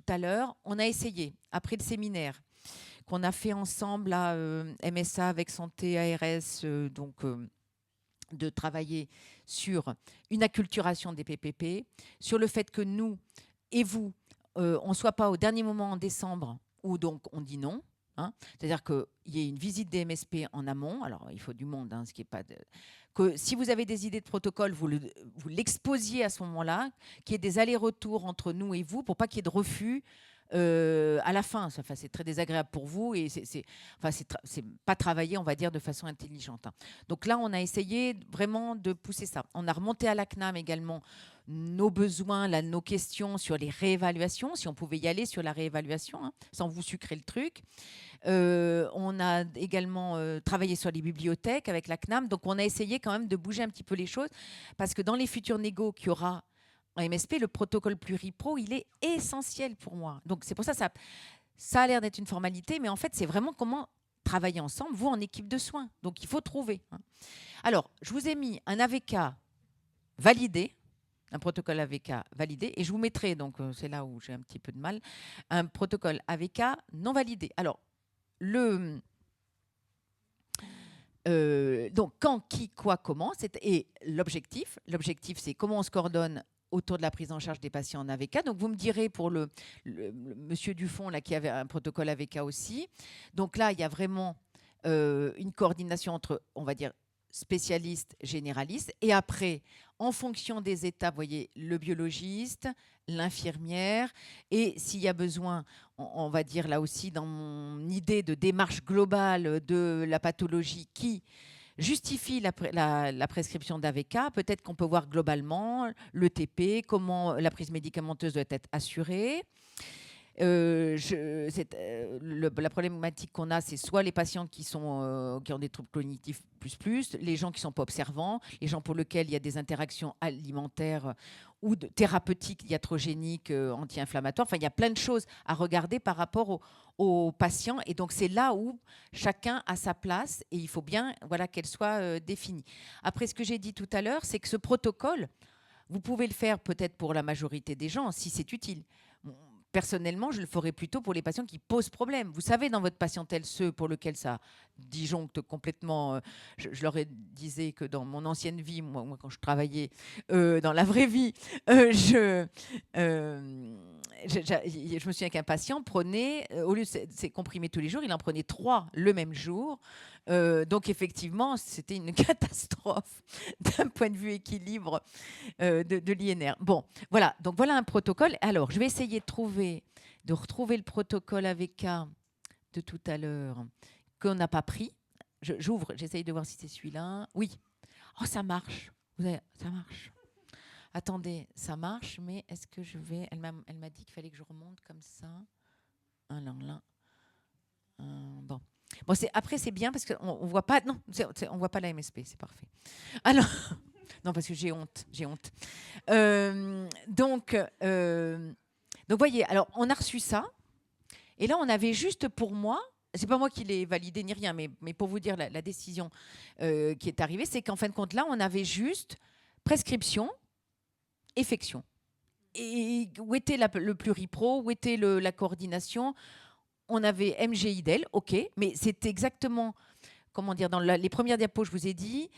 à l'heure. On a essayé, après le séminaire qu'on a fait ensemble à MSA avec Santé ARS, de travailler sur une acculturation des PPP, sur le fait que nous et vous, on ne soit pas au dernier moment en décembre où donc on dit non. C'est-à-dire qu'il y ait une visite des MSP en amont. Alors, il faut du monde, ce qui est pas que si vous avez des idées de protocole, vous l'exposiez à ce moment-là, qu'il y ait des allers-retours entre nous et vous pour pas qu'il y ait de refus à la fin. Enfin, c'est très désagréable pour vous et c'est pas travaillé, on va dire, de façon intelligente. Donc là, on a essayé vraiment de pousser ça. On a remonté à la CNAM également nos besoins, nos questions sur les réévaluations, si on pouvait y aller sur la réévaluation, sans vous sucrer le truc. On a également travaillé sur les bibliothèques avec la CNAM. Donc, on a essayé quand même de bouger un petit peu les choses parce que dans les futurs négos qu'il y aura en MSP, le protocole pluripro, il est essentiel pour moi. Donc, c'est pour ça que ça a l'air d'être une formalité, mais en fait, c'est vraiment comment travailler ensemble, vous en équipe de soins. Donc, il faut trouver. Alors, je vous ai mis un AVK validé, un protocole AVK validé, et je vous mettrai, donc c'est là où j'ai un petit peu de mal, un protocole AVK non validé. Alors, donc quand, qui, quoi, comment, et l'objectif, c'est comment on se coordonne autour de la prise en charge des patients en AVK. Donc, vous me direz pour le monsieur Dufond, là, qui avait un protocole AVK aussi. Donc là, il y a vraiment une coordination entre, on va dire, spécialistes, généralistes. Et après, en fonction des étapes, vous voyez, le biologiste, l'infirmière. Et s'il y a besoin, on va dire là aussi, dans mon idée de démarche globale de la pathologie qui justifie la prescription d'AVK, peut-être qu'on peut voir globalement le TP, comment la prise médicamenteuse doit être assurée. La problématique qu'on a, c'est soit les patients qui ont des troubles cognitifs plus, les gens qui ne sont pas observants, les gens pour lesquels il y a des interactions alimentaires ou thérapeutiques, iatrogéniques, anti-inflammatoires. Enfin, il y a plein de choses à regarder par rapport aux patients. Et donc, c'est là où chacun a sa place et il faut bien qu'elle soit définie. Après, ce que j'ai dit tout à l'heure, c'est que ce protocole, vous pouvez le faire peut-être pour la majorité des gens, si c'est utile. Personnellement, je le ferai plutôt pour les patients qui posent problème. Vous savez, dans votre patientèle, ceux pour lesquels ça disjoncte complètement. Je leur disais que dans mon ancienne vie, moi quand je travaillais dans la vraie vie, je me souviens qu'un patient prenait, au lieu de ces comprimés tous les jours, il en prenait 3 le même jour. Donc effectivement, c'était une catastrophe d'un point de vue équilibre de l'INR. Bon, voilà. Donc voilà un protocole. Alors, je vais essayer de retrouver le protocole AVK de tout à l'heure qu'on n'a pas pris. J'ouvre, j'essaye de voir si c'est celui-là. Oui. Oh, ça marche. Ça marche. Attendez, ça marche, mais est-ce que je vais... Elle m'a dit qu'il fallait que je remonte comme ça. Alors là. Bon. Bon, après, c'est bien parce qu'on ne voit pas... Non, on voit pas la MSP, c'est parfait. Alors... Non, parce que j'ai honte. Donc, voyez, alors, on a reçu ça. Et là, on avait juste pour moi... C'est pas moi qui l'ai validé ni rien, mais pour vous dire la décision qui est arrivée, c'est qu'en fin de compte, là, on avait juste prescription, effection. Et où était le pluripro, où était la coordination? On avait MGIDEL, ok, mais c'est exactement, comment dire, dans les premières diapos, je vous ai dit,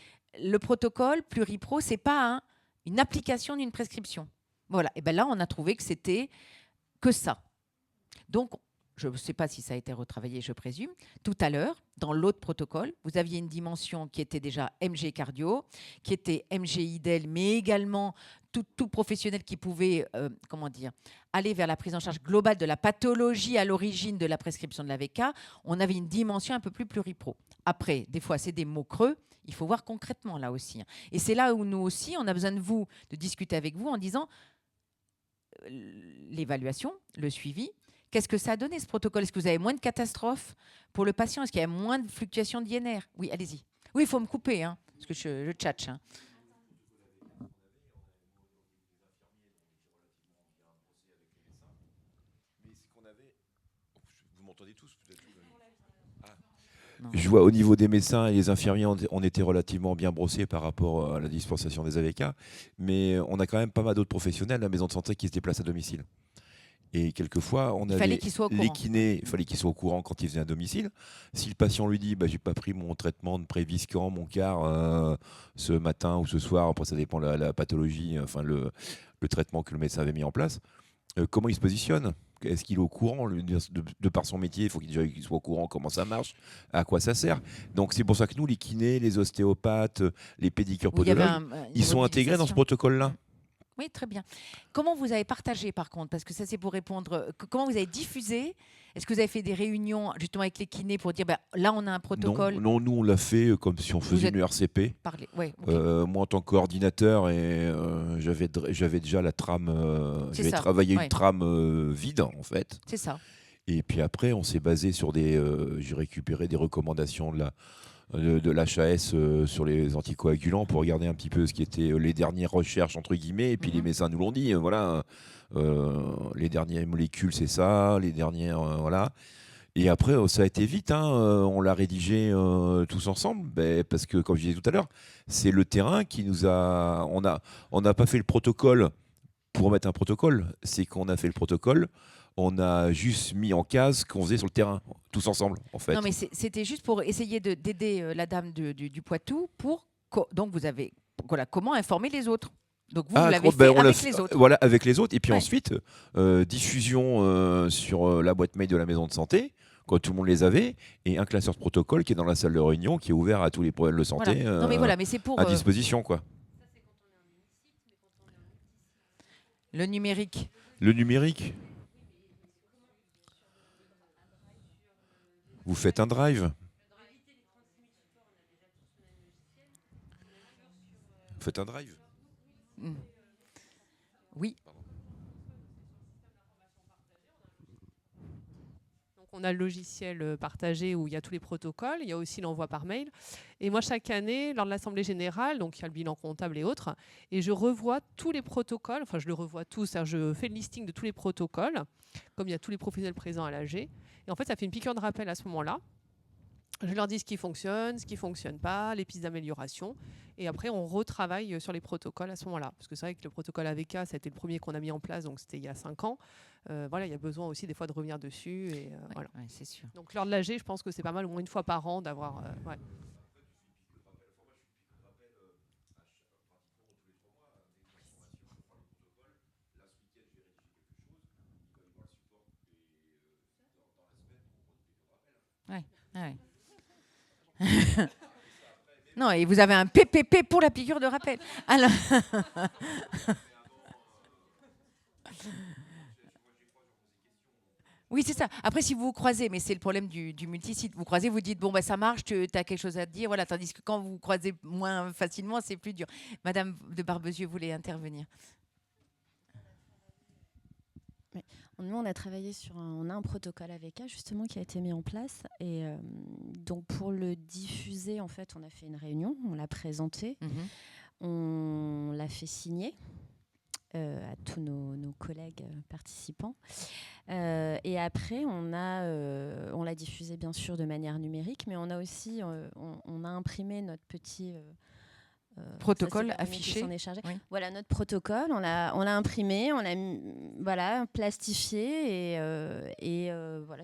le protocole pluripro, c'est pas une application d'une prescription. Voilà, et bien là, on a trouvé que c'était que ça. Donc, je ne sais pas si ça a été retravaillé, je présume. Tout à l'heure, dans l'autre protocole, vous aviez une dimension qui était déjà MG cardio, qui était MGIDEL, mais également tout professionnel qui pouvait aller vers la prise en charge globale de la pathologie à l'origine de la prescription de l'AVK. On avait une dimension un peu plus pluripro. Après, des fois, c'est des mots creux. Il faut voir concrètement là aussi. Et c'est là où nous aussi, on a besoin de vous, de discuter avec vous en disant l'évaluation, le suivi. Qu'est-ce que ça a donné, ce protocole? Est-ce que vous avez moins de catastrophes pour le patient? Est-ce qu'il y a moins de fluctuations d'INR? Oui, allez-y. Oui, il faut me couper, parce que je tchatche. Vous m'entendez tous peut-être? Je vois au niveau des médecins et les infirmiers, on était relativement bien brossés par rapport à la dispensation des AVK, mais on a quand même pas mal d'autres professionnels à la maison de santé qui se déplacent à domicile. Et quelquefois, on avait les kinés, il fallait qu'ils soient au courant quand ils venaient à domicile. Si le patient lui dit j'ai pas pris mon traitement de Préviscan, mon CAR ce matin ou ce soir, après ça dépend de la pathologie, enfin le traitement que le médecin avait mis en place, comment il se positionne? Est-ce qu'il est au courant de par son métier? Il faut qu'il soit au courant comment ça marche, à quoi ça sert. Donc c'est pour ça que nous, les kinés, les ostéopathes, les pédicures podologues, ils sont intégrés dans ce protocole-là. Oui, très bien. Comment vous avez partagé, par contre? Parce que ça, c'est pour répondre. Comment vous avez diffusé? Est-ce que vous avez fait des réunions, justement, avec les kinés pour dire, là, on a un protocole? Non, nous, on l'a fait comme si on faisait une ERCP. Ouais, okay. Moi, en tant que coordinateur, j'avais déjà la trame... j'avais travaillé une trame vide, en fait. C'est ça. Et puis après, on s'est basé sur j'ai récupéré des recommandations de l'HAS sur les anticoagulants pour regarder un petit peu ce qui était les dernières recherches entre guillemets, et puis les médecins nous l'ont dit, voilà, les dernières molécules c'est ça, les dernières voilà. Et après ça a été vite, on l'a rédigé tous ensemble, parce que comme je disais tout à l'heure, c'est le terrain qui nous a, on n'a pas fait le protocole pour mettre un protocole, c'est qu'on a fait le protocole. On a juste mis en case ce qu'on faisait sur le terrain, tous ensemble, en fait. Non, mais c'était juste pour essayer d'aider la dame du Poitou donc vous avez... Voilà, comment informer les autres. Donc vous l'avez fait avec les autres. Voilà, avec les autres. Et puis ensuite, diffusion sur la boîte mail de la maison de santé, quand tout le monde les avait, et un classeur de protocole qui est dans la salle de réunion, qui est ouvert à tous les problèmes de santé, voilà. Non, mais voilà, mais c'est pour, à disposition, quoi. Le numérique. Le numérique. Vous faites un drive. Vous faites un drive. Oui. Donc on a le logiciel partagé où il y a tous les protocoles, il y a aussi l'envoi par mail. Et moi, chaque année, lors de l'Assemblée générale, donc il y a le bilan comptable et autres, et je revois tous les protocoles, enfin je le revois tous, je fais le listing de tous les protocoles, comme il y a tous les professionnels présents à l'AG. Et en fait, ça fait une piqûre de rappel à ce moment-là. Je leur dis ce qui fonctionne, ce qui ne fonctionne pas, les pistes d'amélioration. Et après, on retravaille sur les protocoles à ce moment-là. Parce que c'est vrai que le protocole AVK, ça a été le premier qu'on a mis en place, donc c'était il y a 5 ans. Voilà, il y a besoin aussi des fois de revenir dessus. Et, voilà. Ouais, c'est sûr. Donc lors de l'AG, je pense que c'est pas mal, au moins une fois par an, d'avoir... ouais. Ouais. Non, et vous avez un PPP pour la piqûre de rappel. Alors... Oui, c'est ça. Après, si vous vous croisez, mais c'est le problème du multisite, vous croisez, vous dites, bon, bah, ça marche, tu as quelque chose à te dire, voilà. Tandis que quand vous vous croisez moins facilement, c'est plus dur. Madame de Barbezieux voulait intervenir. Oui. Nous, on a travaillé on a un protocole AVK justement qui a été mis en place. Et donc, pour le diffuser, en fait, on a fait une réunion, on l'a présenté, on l'a fait signer à tous nos collègues participants. Et après, on l'a diffusé bien sûr de manière numérique, mais on a aussi on a imprimé notre petit protocole affiché. Oui. Voilà notre protocole, on l'a imprimé, on l'a plastifié et voilà,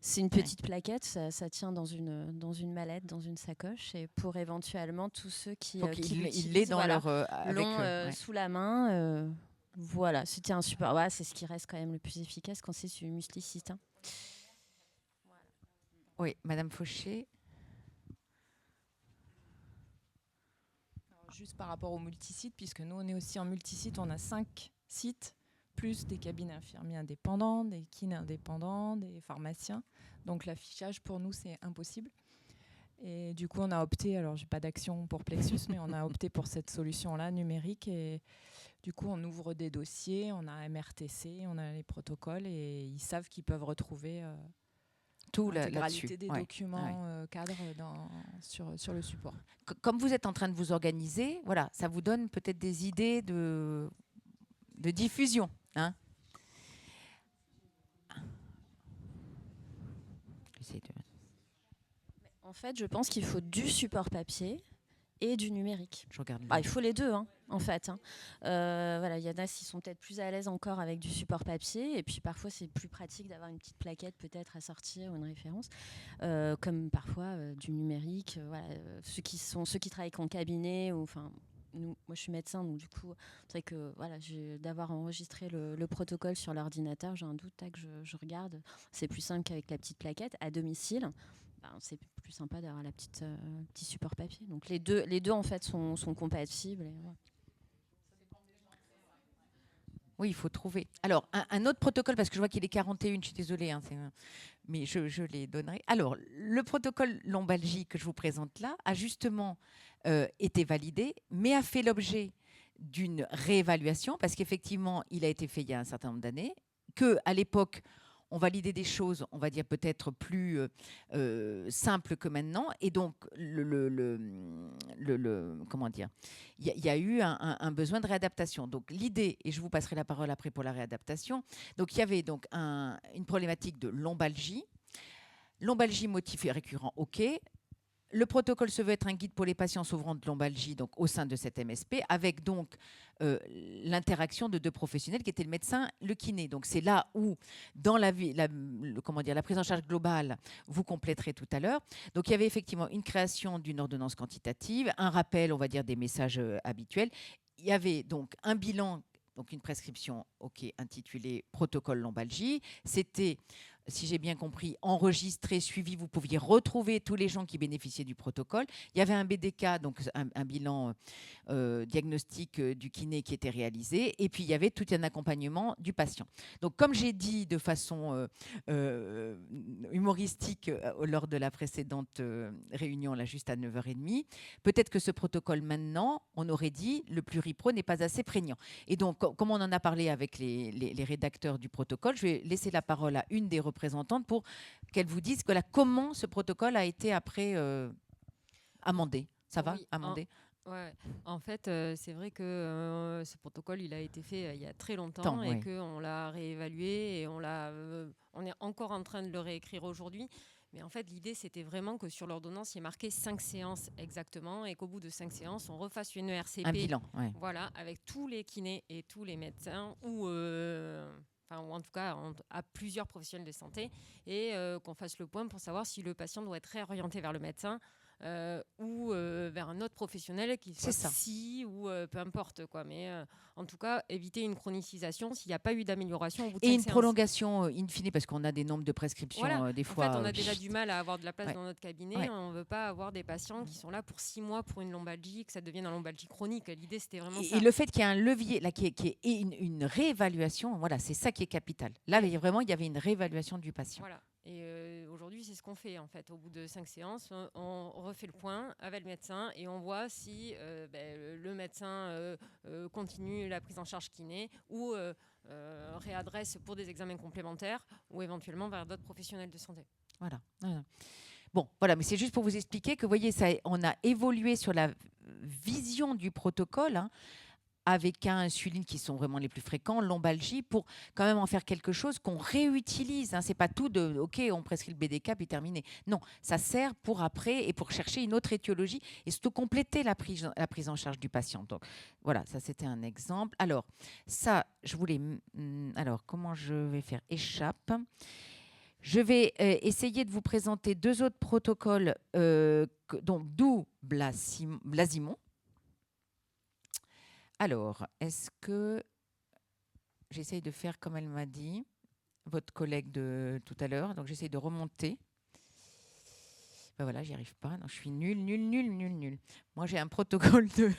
c'est une petite plaquette, ça tient dans une mallette, dans une sacoche, et pour éventuellement tous ceux qui l'utilisent dans leur l'ont sous la main. Voilà, c'était un super. Ouais, c'est ce qui reste quand même le plus efficace quand c'est sur multisite. Voilà. Oui, Madame Fauché. Alors, juste par rapport au multisite, puisque nous on est aussi en multisite, on a 5 sites, plus des cabines infirmiers indépendants, des kinés indépendants, des pharmaciens. Donc l'affichage pour nous c'est impossible. Et du coup on a opté, alors j'ai pas d'action pour Plexus, mais on a opté pour cette solution-là numérique. Et du coup on ouvre des dossiers, on a MRTC, on a les protocoles, et ils savent qu'ils peuvent retrouver tout l'intégralité des documents cadres sur le support. Comme vous êtes en train de vous organiser, voilà, ça vous donne peut-être des idées de diffusion. Hein. En fait, je pense qu'il faut du support papier et du numérique. Je regarde. Il faut les deux, en fait. Voilà, il y en a qui sont peut-être plus à l'aise encore avec du support papier, et puis parfois c'est plus pratique d'avoir une petite plaquette peut-être à sortir ou une référence, comme parfois du numérique. Voilà, ceux qui travaillent en cabinet ou enfin. Moi, je suis médecin, donc du coup, c'est vrai que voilà, d'avoir enregistré le protocole sur l'ordinateur, j'ai un doute que je regarde. C'est plus simple qu'avec la petite plaquette à domicile. C'est plus sympa d'avoir la petit support papier. Donc les deux en fait sont compatibles. Et, ouais. Oui, il faut trouver. Alors, un autre protocole, parce que je vois qu'il est 41, je suis désolée, mais je les donnerai. Alors, le protocole lombalgie que je vous présente là a justement été validé, mais a fait l'objet d'une réévaluation, parce qu'effectivement, il a été fait il y a un certain nombre d'années, qu'à l'époque, on validait des choses, on va dire peut-être plus simples que maintenant, et donc comment dire, il y a eu un besoin de réadaptation. Donc l'idée, et je vous passerai la parole après pour la réadaptation. Donc il y avait donc une problématique de lombalgie motif récurrent, ok. Le protocole se veut être un guide pour les patients souffrant de lombalgie, donc au sein de cette MSP, avec donc l'interaction de deux professionnels qui étaient le médecin, le kiné. Donc c'est là où, dans la prise en charge globale, vous compléterez tout à l'heure. Donc il y avait effectivement une création d'une ordonnance quantitative, un rappel, on va dire, des messages habituels. Il y avait donc un bilan, donc une prescription, intitulée protocole lombalgie. C'était, si j'ai bien compris, enregistré, suivi, vous pouviez retrouver tous les gens qui bénéficiaient du protocole. Il y avait un BDK, donc un bilan diagnostic du kiné qui était réalisé, et puis il y avait tout un accompagnement du patient. Donc comme j'ai dit de façon humoristique lors de la précédente réunion, là juste à 9h30, peut-être que ce protocole maintenant, on aurait dit, le pluripro n'est pas assez prégnant. Et donc, comme on en a parlé avec les rédacteurs du protocole, je vais laisser la parole à une des représentante pour qu'elle vous dise comment ce protocole a été après amendé. Ça va, amendé? Ouais. En fait, c'est vrai que ce protocole, il a été fait il y a très longtemps et qu'on l'a réévalué et on est encore en train de le réécrire aujourd'hui. Mais en fait, l'idée, c'était vraiment que sur l'ordonnance, il y ait marqué 5 séances exactement, et qu'au bout de 5 séances, on refasse une RCP. Un bilan, voilà, avec tous les kinés et tous les médecins, ou en tout cas à plusieurs professionnels de santé, et qu'on fasse le point pour savoir si le patient doit être réorienté vers le médecin ou vers un autre professionnel qui soit psy ou peu importe quoi. Mais en tout cas, éviter une chronicisation s'il n'y a pas eu d'amélioration au bout de 5 Et une séances. prolongation in fine, parce qu'on a des nombres de prescriptions des fois. En fait, on a déjà du mal à avoir de la place dans notre cabinet. Ouais. On ne veut pas avoir des patients qui sont là pour 6 mois pour une lombalgie, que ça devienne une lombalgie chronique. L'idée, c'était vraiment ça. Et le fait qu'il y ait un levier, là, qui est une réévaluation, voilà, c'est ça qui est capital. Là, vraiment, il y avait une réévaluation du patient. Voilà. Et aujourd'hui, c'est ce qu'on fait en fait. Au bout de 5 séances, on refait le point avec le médecin et on voit si le médecin continue la prise en charge kiné ou réadresse pour des examens complémentaires ou éventuellement vers d'autres professionnels de santé. Voilà. Bon, voilà, mais c'est juste pour vous expliquer que, vous voyez, on a évolué sur la vision du protocole, hein, avec insuline qui sont vraiment les plus fréquents, lombalgie, pour quand même en faire quelque chose qu'on réutilise. Hein. C'est pas tout de OK, on prescrit le BDK puis terminé. Non, ça sert pour après et pour chercher une autre étiologie et surtout compléter la prise en charge du patient. Donc voilà, ça c'était un exemple. Alors ça, je voulais. Alors comment je vais faire échappe. Je vais essayer de vous présenter 2 autres protocoles, donc d'où Blasimon. Alors, est-ce que j'essaye de faire comme elle m'a dit, votre collègue de tout à l'heure, donc j'essaye de remonter. Ben voilà, j'y arrive pas, donc je suis nulle. Moi, j'ai un protocole de...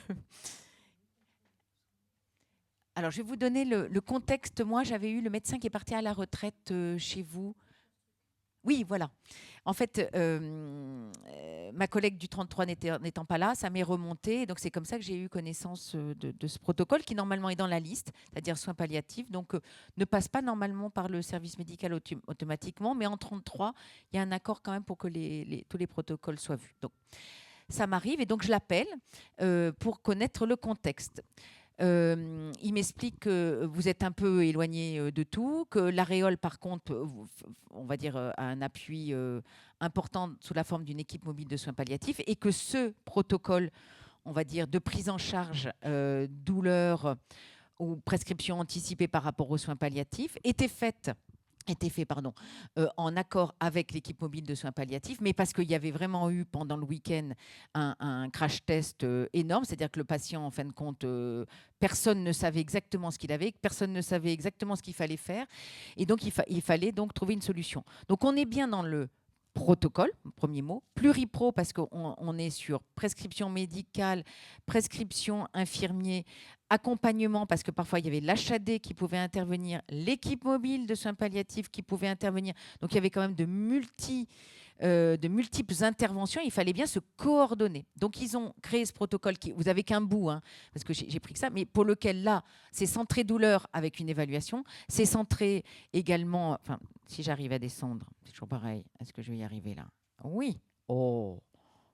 Alors, je vais vous donner le contexte. Moi, j'avais eu le médecin qui est parti à la retraite chez vous. Oui, voilà. En fait, ma collègue du 33 n'étant pas là, ça m'est remonté. Donc, c'est comme ça que j'ai eu connaissance de ce protocole qui, normalement, est dans la liste, c'est-à-dire soins palliatifs. Donc, ne passe pas normalement par le service médical automatiquement. Mais en 33, il y a un accord quand même pour que tous les protocoles soient vus. Donc, ça m'arrive et donc je l'appelle pour connaître le contexte. Il m'explique que vous êtes un peu éloigné de tout, que l'aréole, par contre, on va dire, a un appui important sous la forme d'une équipe mobile de soins palliatifs et que ce protocole, on va dire, de prise en charge douleur ou prescription anticipée par rapport aux soins palliatifs était fait en accord avec l'équipe mobile de soins palliatifs, mais parce qu'il y avait vraiment eu pendant le week-end un crash test énorme, c'est-à-dire que le patient, en fin de compte, personne ne savait exactement ce qu'il avait, personne ne savait exactement ce qu'il fallait faire, et donc il fallait donc trouver une solution. Donc on est bien dans le protocole, premier mot, pluripro parce qu'on est sur prescription médicale, prescription infirmier, accompagnement parce que parfois il y avait l'HAD qui pouvait intervenir, l'équipe mobile de soins palliatifs qui pouvait intervenir. Donc il y avait quand même de multiples interventions. Il fallait bien se coordonner. Donc ils ont créé ce protocole qui, vous avez qu'un bout, hein, parce que j'ai pris que ça, mais pour lequel là, c'est centré douleur avec une évaluation. C'est centré également, enfin, si j'arrive à descendre, c'est toujours pareil. Est-ce que je vais y arriver là? Oui. Oh,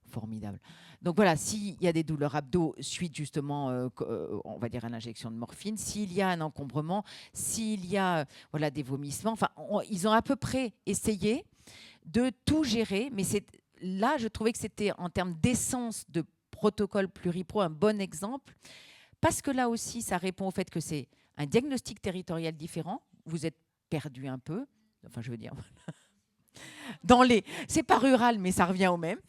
formidable. Donc voilà, s'il y a des douleurs abdos suite justement, on va dire à l'injection de morphine, s'il y a un encombrement, s'il y a voilà, des vomissements, enfin, ils ont à peu près essayé de tout gérer, mais là, je trouvais que c'était en termes d'essence de protocole pluripro un bon exemple, parce que là aussi, ça répond au fait que c'est un diagnostic territorial différent. Vous êtes perdu un peu, enfin, je veux dire, c'est pas rural, mais ça revient au même.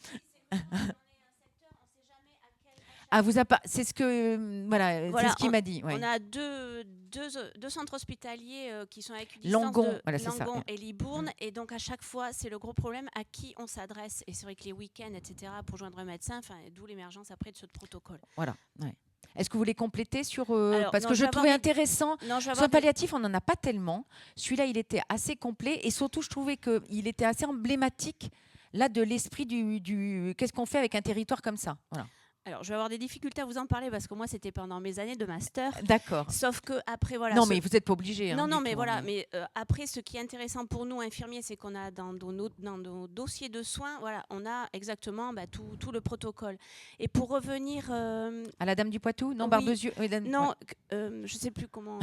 Ah, c'est ce que voilà, c'est ce qu'il m'a dit. Ouais. On a deux centres hospitaliers qui sont à équidistance Langon, de voilà, Langon et Libourne, et donc à chaque fois c'est le gros problème à qui on s'adresse. Et c'est vrai que les week-ends, etc., pour joindre un médecin, d'où l'émergence après de ce protocole. Voilà. Ouais. Est-ce que vous voulez compléter sur parce non, que je trouvais intéressant. Soins palliatifs, on n'en a pas tellement. Celui-là, il était assez complet et surtout, je trouvais qu'il était assez emblématique là de l'esprit du qu'est-ce qu'on fait avec un territoire comme ça. Voilà. Alors, je vais avoir des difficultés à vous en parler parce que moi, c'était pendant mes années de master. D'accord. Sauf que après, voilà. Non, mais vous n'êtes pas obligé. Non, mais voilà. Mais après, ce qui est intéressant pour nous infirmiers, c'est qu'on a dans nos dossiers de soins, voilà, on a exactement tout le protocole. Et pour revenir à la Dame du Poitou, non, oui, Barbezieux. Non, je sais plus comment.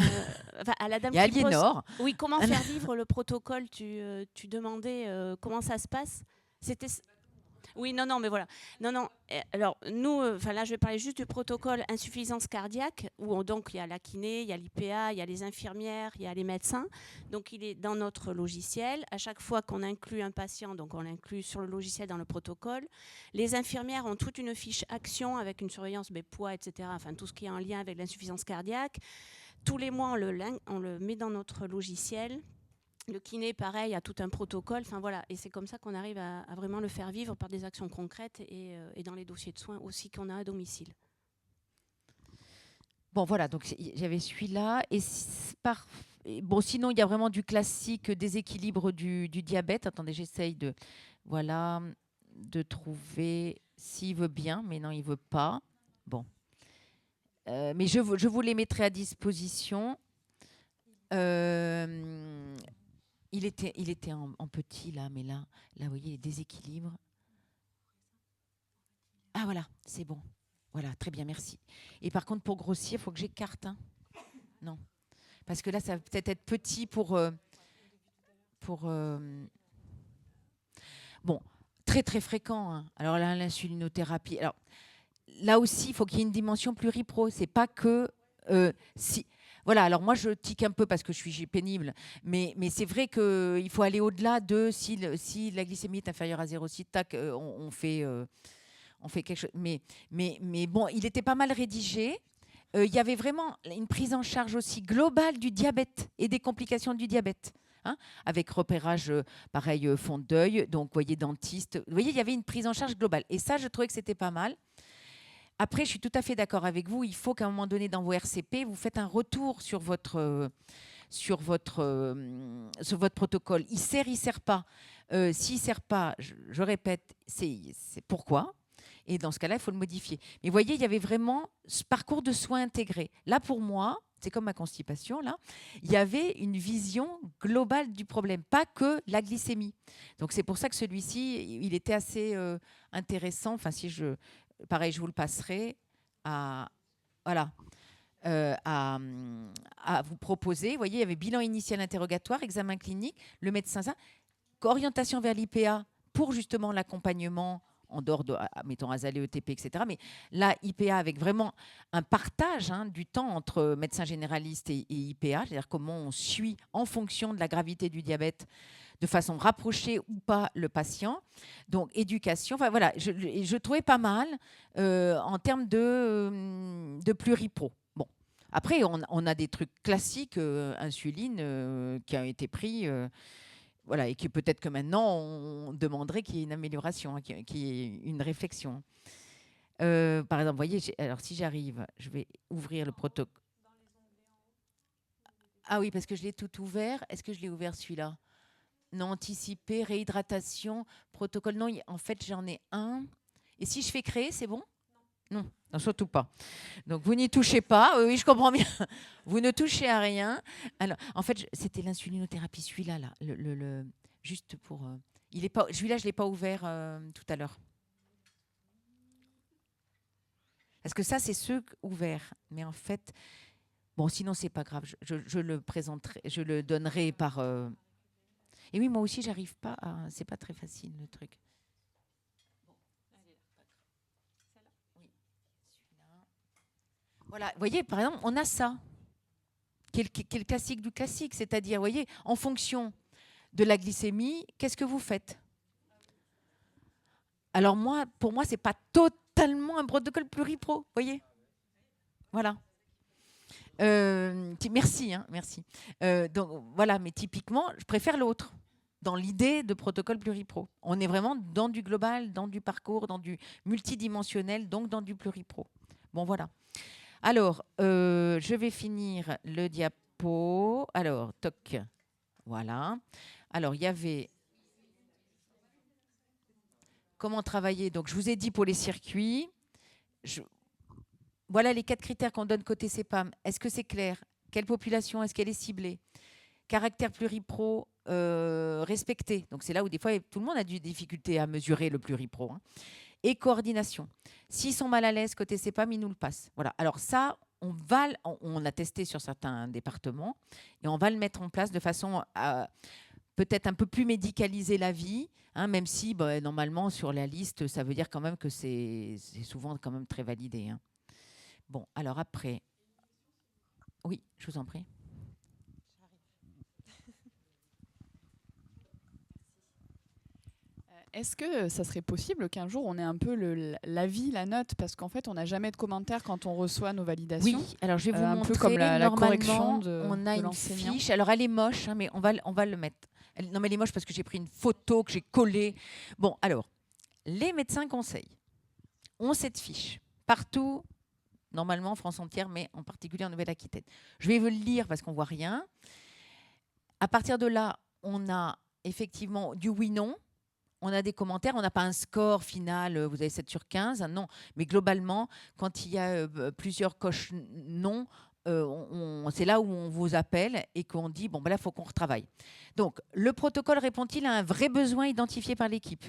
À la Dame. Il y a Aliénor. Oui, comment faire vivre le protocole? Tu demandais comment ça se passe. C'était. Oui, non, mais voilà. Non. Alors, nous, là, je vais parler juste du protocole insuffisance cardiaque, où donc il y a la kiné, il y a l'IPA, il y a les infirmières, il y a les médecins. Donc, il est dans notre logiciel. À chaque fois qu'on inclut un patient, donc on l'inclut sur le logiciel dans le protocole. Les infirmières ont toute une fiche action avec une surveillance poids, etc. Enfin, tout ce qui est en lien avec l'insuffisance cardiaque. Tous les mois, on le met dans notre logiciel. Le kiné, pareil, a tout un protocole. Enfin, voilà. Et c'est comme ça qu'on arrive à vraiment le faire vivre par des actions concrètes et dans les dossiers de soins aussi qu'on a à domicile. Bon, voilà, donc j'avais celui-là. Bon, sinon, il y a vraiment du classique déséquilibre du diabète. Attendez, j'essaye de trouver s'il veut bien, mais non, il veut pas. Bon. Mais je vous les mettrai à disposition. Il était en petit, là, mais là, vous voyez, les déséquilibres. Ah, voilà, c'est bon. Voilà, très bien, merci. Et par contre, pour grossir, il faut que j'écarte. Hein. Non. Parce que là, ça va peut-être être petit pour bon, très, très fréquent. Hein. Alors là, l'insulinothérapie. Alors, là aussi, il faut qu'il y ait une dimension pluripro. C'est pas que... Voilà, alors moi je tique un peu parce que je suis pénible, mais c'est vrai qu'il faut aller au-delà de si la glycémie est inférieure à 0,6, tac, on fait quelque chose. Mais bon, il était pas mal rédigé. Il y avait vraiment une prise en charge aussi globale du diabète et des complications du diabète. Hein, avec repérage, pareil, fond d'œil, donc vous voyez, dentiste. Vous voyez, il y avait une prise en charge globale. Et ça, je trouvais que c'était pas mal. Après, je suis tout à fait d'accord avec vous. Il faut qu'à un moment donné, dans vos RCP, vous faites un retour sur votre protocole. Il sert pas. S'il sert pas, je répète, c'est pourquoi. Et dans ce cas-là, il faut le modifier. Mais vous voyez, il y avait vraiment ce parcours de soins intégré. Là, pour moi, c'est comme ma constipation, là, il y avait une vision globale du problème, pas que la glycémie. Donc, c'est pour ça que celui-ci, il était assez intéressant. Enfin, pareil, je vous le passerai à vous proposer. Vous voyez, il y avait bilan initial interrogatoire, examen clinique, le médecin, orientation vers l'IPA pour justement l'accompagnement en dehors de, mettons, Azalée, ETP, etc. Mais là, IPA avec vraiment un partage du temps entre médecin généraliste et IPA, c'est-à-dire comment on suit en fonction de la gravité du diabète de façon rapprochée ou pas le patient. Donc, éducation, enfin voilà, je trouvais pas mal en termes de pluripro. Bon, après, on a des trucs classiques, insuline, qui a été pris, voilà, et que peut-être que maintenant, on demanderait qu'il y ait une amélioration, qu'il y ait une réflexion. Par exemple, vous voyez, alors si j'arrive, je vais ouvrir le protocole. Ah oui, parce que je l'ai tout ouvert. Est-ce que je l'ai ouvert celui-là ? Non, anticipé, réhydratation, protocole. Non, en fait, j'en ai un. Et si je fais créer, c'est bon ? Non, surtout pas. Donc, vous n'y touchez pas. Oui, je comprends bien. Vous ne touchez à rien. Alors, en fait, c'était l'insulinothérapie, celui-là, là. Juste pour... celui-là, je ne l'ai pas ouvert tout à l'heure. Parce que ça, c'est ceux ouverts. Mais en fait... Bon, sinon, c'est pas grave. Je le présenterai, je le donnerai par... Et oui, moi aussi, j'arrive pas à... C'est pas très facile, le truc. Voilà, vous voyez, par exemple, on a ça, qui est le classique du classique. C'est-à-dire, vous voyez, en fonction de la glycémie, qu'est-ce que vous faites ? Alors moi, pour moi, c'est pas totalement un protocole pluripro, vous voyez ? Voilà. Merci, merci. Donc voilà, mais typiquement, je préfère l'autre dans l'idée de protocole pluripro. On est vraiment dans du global, dans du parcours, dans du multidimensionnel, donc dans du pluripro. Bon, voilà. Alors, je vais finir le diapo. Alors, toc, voilà. Alors, il y avait comment travailler. Donc, je vous ai dit pour les circuits. Voilà les 4 critères qu'on donne côté CEPAM. Est-ce que c'est clair ? Quelle population est-ce qu'elle est ciblée ? Caractère pluripro respecté. Donc, c'est là où des fois, tout le monde a des difficultés à mesurer le pluripro. Hein. Et coordination. S'ils sont mal à l'aise côté CEPAM, ils nous le passent. Voilà. Alors ça, on a testé sur certains départements et on va le mettre en place de façon peut-être un peu plus médicaliser la vie, hein, même si normalement sur la liste, ça veut dire quand même que c'est souvent quand même très validé. Hein. Bon, alors après, oui, je vous en prie. Est-ce que ça serait possible qu'un jour on ait un peu l'avis, la note, parce qu'en fait on n'a jamais de commentaires quand on reçoit nos validations. Oui, alors je vais vous un montrer. peu comme la correction on a de une l'enseignant. fiche. Alors elle est moche, hein, mais on va le mettre. Non, mais elle est moche parce que j'ai pris une photo que j'ai collée. Bon, alors les médecins conseils ont cette fiche partout, normalement en France entière, mais en particulier en Nouvelle-Aquitaine. Je vais vous le lire parce qu'on voit rien. À partir de là, on a effectivement du oui/non. On a des commentaires, on n'a pas un score final, vous avez 7 sur 15, hein, non. Mais globalement, quand il y a plusieurs coches non, c'est là où on vous appelle et qu'on dit, bon, ben là, il faut qu'on retravaille. Donc, le protocole répond-il à un vrai besoin identifié par l'équipe?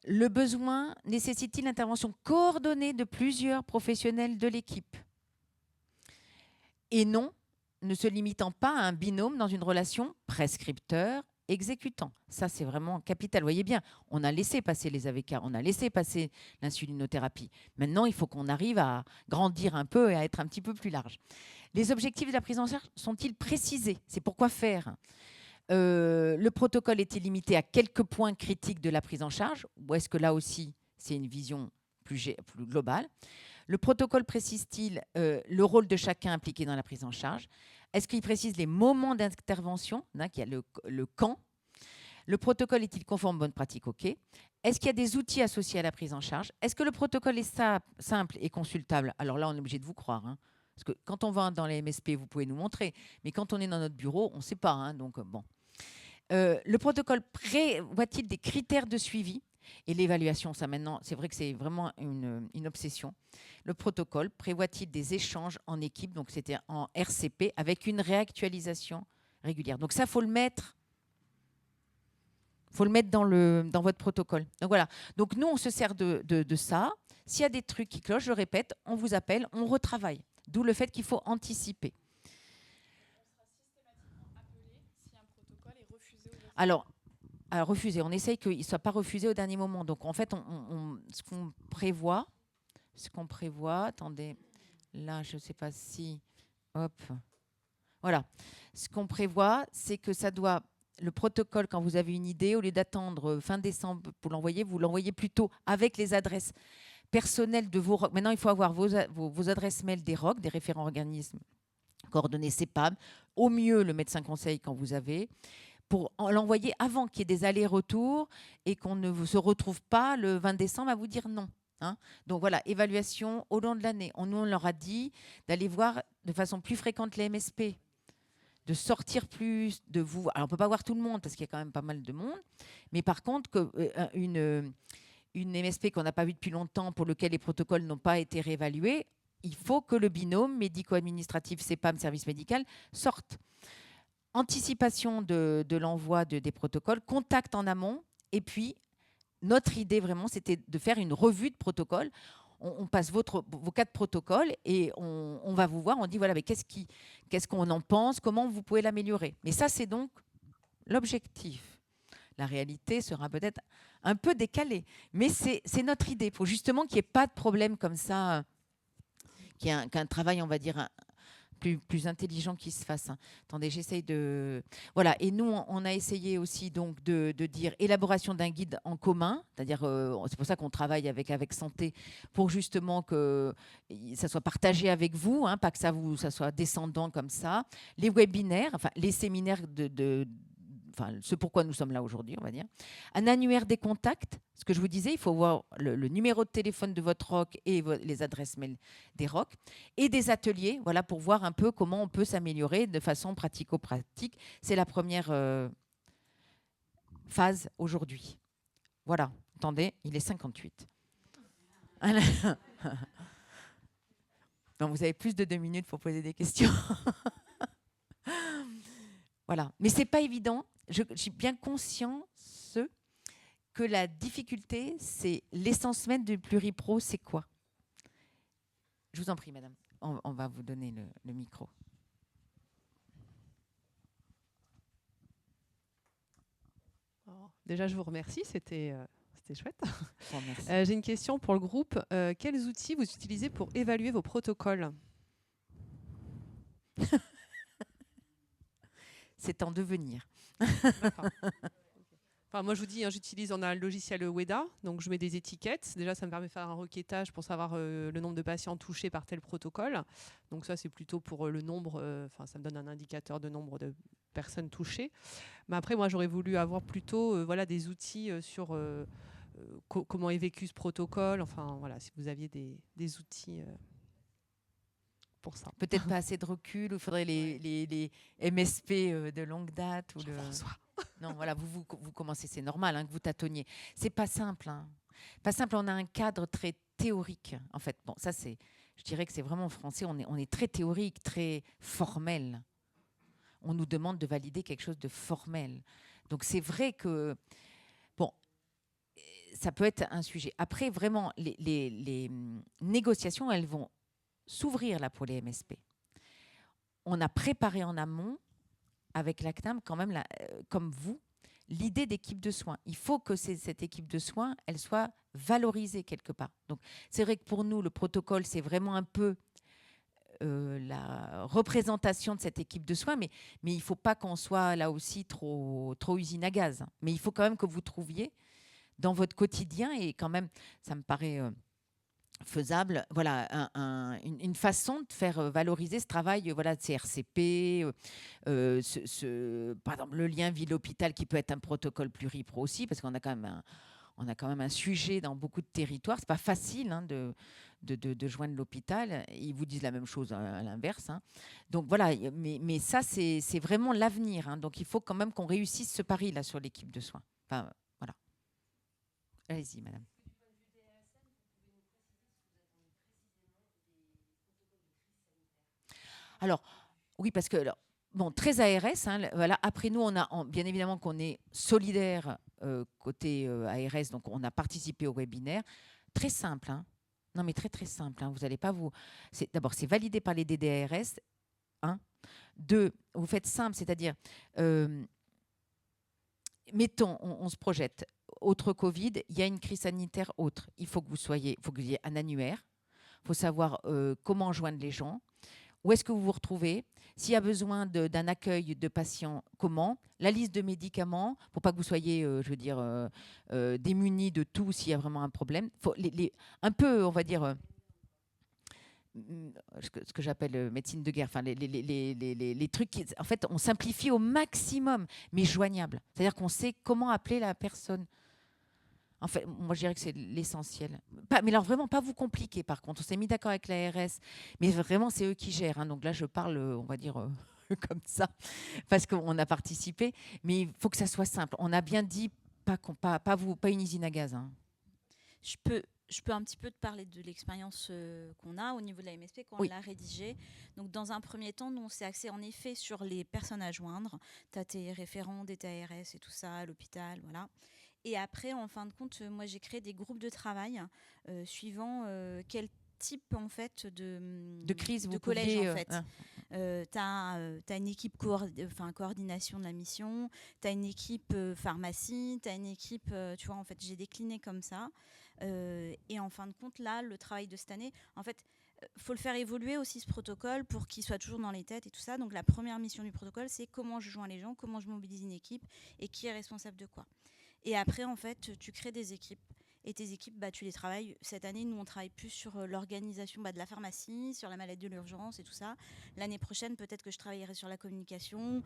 Le besoin nécessite-t-il l'intervention coordonnée de plusieurs professionnels de l'équipe? Et non, ne se limitant pas à un binôme dans une relation prescripteur-exécutant. Ça, c'est vraiment capital. Vous voyez bien, on a laissé passer les AVK, on a laissé passer l'insulinothérapie. Maintenant, il faut qu'on arrive à grandir un peu et à être un petit peu plus large. Les objectifs de la prise en charge sont-ils précisés? C'est pourquoi faire? Le protocole est-il limité à quelques points critiques de la prise en charge? Ou est-ce que là aussi, c'est une vision plus globale? Le protocole précise-t-il le rôle de chacun impliqué dans la prise en charge? Est-ce qu'il précise les moments d'intervention? Il y a le quand. Le protocole est-il conforme aux bonnes pratiques? OK. Est-ce qu'il y a des outils associés à la prise en charge? Est-ce que le protocole est simple et consultable? Alors là, on est obligé de vous croire. Hein, parce que quand on va dans les MSP, vous pouvez nous montrer. Mais quand on est dans notre bureau, on ne sait pas. Hein, donc, bon. Le protocole prévoit-il des critères de suivi? Et l'évaluation, ça maintenant, c'est vrai que c'est vraiment une obsession. Le protocole prévoit-il des échanges en équipe, donc c'était en RCP, avec une réactualisation régulière. Donc ça, il faut le mettre dans votre protocole. Donc voilà. Donc nous, on se sert de ça. S'il y a des trucs qui clochent, je répète, on vous appelle, on retravaille. D'où le fait qu'il faut anticiper. Alors, refusé. On essaye qu'il ne soit pas refusé au dernier moment. Donc, en fait, ce qu'on prévoit, attendez, là, je ne sais pas si, hop, voilà. Ce qu'on prévoit, c'est que ça doit, le protocole, quand vous avez une idée, au lieu d'attendre fin décembre pour l'envoyer, vous l'envoyez plutôt avec les adresses personnelles de vos ROC. Maintenant, il faut avoir vos adresses mail des ROC, des référents organismes coordonnées CEPAM. Au mieux, le médecin conseil quand vous avez, pour l'envoyer avant qu'il y ait des allers-retours et qu'on ne se retrouve pas le 20 décembre à vous dire non. Hein. Donc voilà, évaluation au long de l'année. Nous, on leur a dit d'aller voir de façon plus fréquente les MSP, de sortir plus de vous. Alors, on ne peut pas voir tout le monde parce qu'il y a quand même pas mal de monde. Mais par contre, une MSP qu'on n'a pas vue depuis longtemps, pour lequel les protocoles n'ont pas été réévalués, il faut que le binôme médico-administratif CEPAM, service médical, sorte. Anticipation de l'envoi des protocoles, contact en amont, et puis notre idée vraiment, c'était de faire une revue de protocole. On passe vos 4 protocoles et on va vous voir, on dit voilà, mais qu'est-ce qu'on en pense, comment vous pouvez l'améliorer. Mais ça, c'est donc l'objectif. La réalité sera peut-être un peu décalée, mais c'est notre idée, pour justement qu'il n'y ait pas de problème comme ça, qu'un travail, on va dire, plus intelligent qui se fasse. Hein. Attendez, j'essaye de... Voilà, et nous, on a essayé aussi donc de dire élaboration d'un guide en commun, c'est-à-dire, c'est pour ça qu'on travaille avec Santé, pour justement que ça soit partagé avec vous, hein, pas que ça soit descendant comme ça. Les webinaires, enfin les séminaires enfin, ce pourquoi nous sommes là aujourd'hui, on va dire. Un annuaire des contacts, ce que je vous disais, il faut voir le numéro de téléphone de votre ROC et les adresses mail des ROC, et des ateliers, voilà, pour voir un peu comment on peut s'améliorer de façon pratico-pratique. C'est la première phase aujourd'hui. Voilà, attendez, il est 58. Non, vous avez plus de 2 minutes pour poser des questions. Voilà, mais c'est pas évident. Je suis bien consciente que la difficulté, c'est l'essence même du pluripro, c'est quoi? Je vous en prie, madame. On va vous donner le micro. Alors, déjà, je vous remercie, c'était chouette. Bon, merci. J'ai une question pour le groupe. Quels outils vous utilisez pour évaluer vos protocoles? C'est en devenir. D'accord. Enfin, moi, je vous dis, hein, on a le logiciel WEDA, donc je mets des étiquettes. Déjà, ça me permet de faire un requêtage pour savoir le nombre de patients touchés par tel protocole. Donc ça, c'est plutôt pour le nombre, ça me donne un indicateur de nombre de personnes touchées. Mais après, moi, j'aurais voulu avoir plutôt des outils sur comment est vécu ce protocole. Enfin, voilà, si vous aviez des outils pour ça. Peut-être pas assez de recul, ou il faudrait les MSP de longue date. Ou non, voilà, vous commencez, c'est normal que vous tâtonniez. C'est pas simple. Pas simple, on a un cadre très théorique, en fait. Bon, ça, je dirais que c'est vraiment français, on est très théorique, très formel. On nous demande de valider quelque chose de formel. Donc, c'est vrai que, bon, ça peut être un sujet. Après, vraiment, les négociations, elles vont s'ouvrir là pour les MSP. On a préparé en amont avec la CNAM quand même, comme vous, l'idée d'équipe de soins. Il faut que cette équipe de soins, elle soit valorisée quelque part. Donc c'est vrai que pour nous, le protocole, c'est vraiment un peu la représentation de cette équipe de soins, mais il ne faut pas qu'on soit là aussi trop usine à gaz. Mais il faut quand même que vous trouviez dans votre quotidien, et quand même, ça me paraît faisable, voilà, une façon de faire valoriser ce travail, de CRCP, par exemple le lien ville-hôpital qui peut être un protocole pluripro aussi, parce qu'on a quand même un sujet dans beaucoup de territoires. C'est pas facile de joindre l'hôpital. Ils vous disent la même chose à l'inverse. Donc voilà, mais ça c'est vraiment l'avenir. Donc il faut quand même qu'on réussisse ce pari là sur l'équipe de soins. Enfin voilà. Allez-y, madame. Alors, oui, parce que, très ARS, voilà. Après nous, on a, bien évidemment qu'on est solidaire côté ARS, donc on a participé au webinaire. Très simple, non mais très très simple, vous n'allez pas vous... D'abord, c'est validé par les DDARS, 1. 2, vous faites simple, c'est-à-dire, mettons, on se projette, autre Covid, il y a une crise sanitaire autre. Il faut que vous ayez un annuaire, il faut savoir comment joindre les gens. Où est-ce que vous vous retrouvez? S'il y a besoin d'un accueil de patients, comment? La liste de médicaments, pour pas que vous soyez, démunis de tout s'il y a vraiment un problème. Faut un peu, on va dire, ce que j'appelle médecine de guerre, enfin les trucs qui, en fait, on simplifie au maximum, mais joignable. C'est-à-dire qu'on sait comment appeler la personne. En fait, moi, je dirais que c'est l'essentiel. Mais alors, vraiment, pas vous compliquer, par contre. On s'est mis d'accord avec l'ARS, mais vraiment, c'est eux qui gèrent. Donc là, je parle, on va dire, comme ça, parce qu'on a participé. Mais il faut que ça soit simple. On a bien dit, pas une usine à gaz. Je peux un petit peu te parler de l'expérience qu'on a au niveau de la MSP quand on l'a rédigée. Donc, dans un premier temps, nous, on s'est axé en effet sur les personnes à joindre. Tu as tes référents des TARS et tout ça, à l'hôpital, voilà. Et après, en fin de compte, moi, j'ai créé des groupes de travail suivant quel type en fait de crise de collège en fait. Tu as une équipe coordination de la mission, tu as une équipe pharmacie, tu as une équipe, tu vois, en fait, j'ai décliné comme ça. Et en fin de compte, là, le travail de cette année, en fait, faut le faire évoluer aussi ce protocole pour qu'il soit toujours dans les têtes et tout ça. Donc la première mission du protocole, c'est comment je joins les gens, comment je mobilise une équipe et qui est responsable de quoi. Et après, en fait, tu crées des équipes. Et tes équipes, tu les travailles. Cette année, nous, on travaille plus sur l'organisation de la pharmacie, sur la maladie de l'urgence et tout ça. L'année prochaine, peut-être que je travaillerai sur la communication.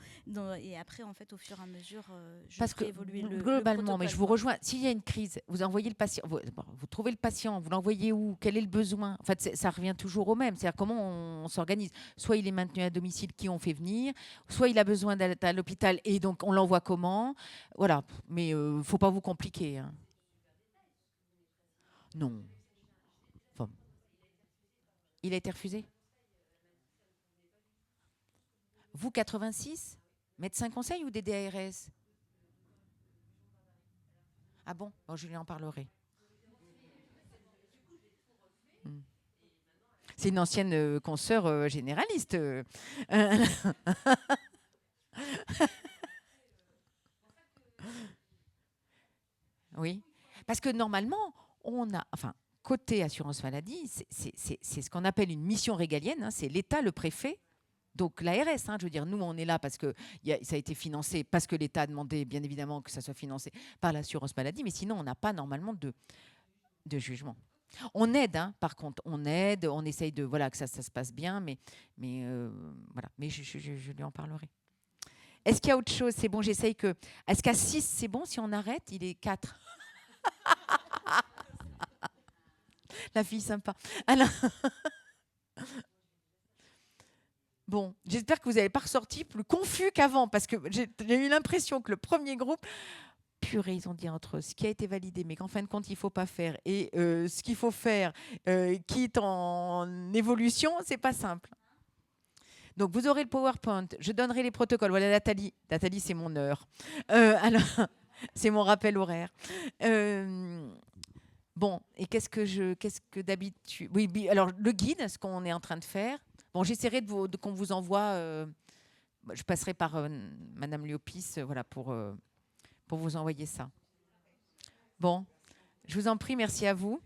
Et après, en fait, au fur et à mesure, je ferai évoluer le globalement, mais je vous quoi. rejoins. S'il y a une crise, vous envoyez le patient, vous trouvez le patient, vous l'envoyez où? Quel est le besoin? En fait, ça revient toujours au même. C'est-à-dire comment on s'organise. Soit il est maintenu à domicile, qui on fait venir, soit il a besoin d'être à l'hôpital et donc on l'envoie comment? Voilà. Mais faut pas vous compliquer. Non. Enfin, il a été refusé? Vous, 86? Médecin conseil ou des DARS? Ah bon? Je lui en parlerai. C'est une ancienne consoeur généraliste. Oui, parce que normalement, on a, enfin, côté assurance maladie, c'est ce qu'on appelle une mission régalienne. Hein, c'est l'État, le préfet. Donc l'ARS, je veux dire, nous on est là parce que ça a été financé, parce que l'État a demandé bien évidemment que ça soit financé par l'assurance maladie, mais sinon on n'a pas normalement de jugement. On aide, par contre, on aide, on essaye de que ça se passe bien, mais voilà, mais je lui en parlerai. Est-ce qu'il y a autre chose? C'est bon, j'essaye que. Est-ce qu'à 6 c'est bon si on arrête? Il est 4. La fille sympa. Alors. Bon, j'espère que vous n'avez pas ressorti plus confus qu'avant, parce que j'ai eu l'impression que le premier groupe, purée, ils ont dit entre ce qui a été validé, mais qu'en fin de compte, il ne faut pas faire, et ce qu'il faut faire, qui est en évolution, c'est pas simple. Donc, vous aurez le PowerPoint, je donnerai les protocoles. Voilà, Nathalie. Nathalie, c'est mon heure. Alors, c'est mon rappel horaire. Bon, et qu'est-ce que d'habitude... Oui, alors, le guide, ce qu'on est en train de faire. Bon, j'essaierai qu'on vous envoie... je passerai par Madame Liopis, voilà, pour vous envoyer ça. Bon, je vous en prie, merci à vous.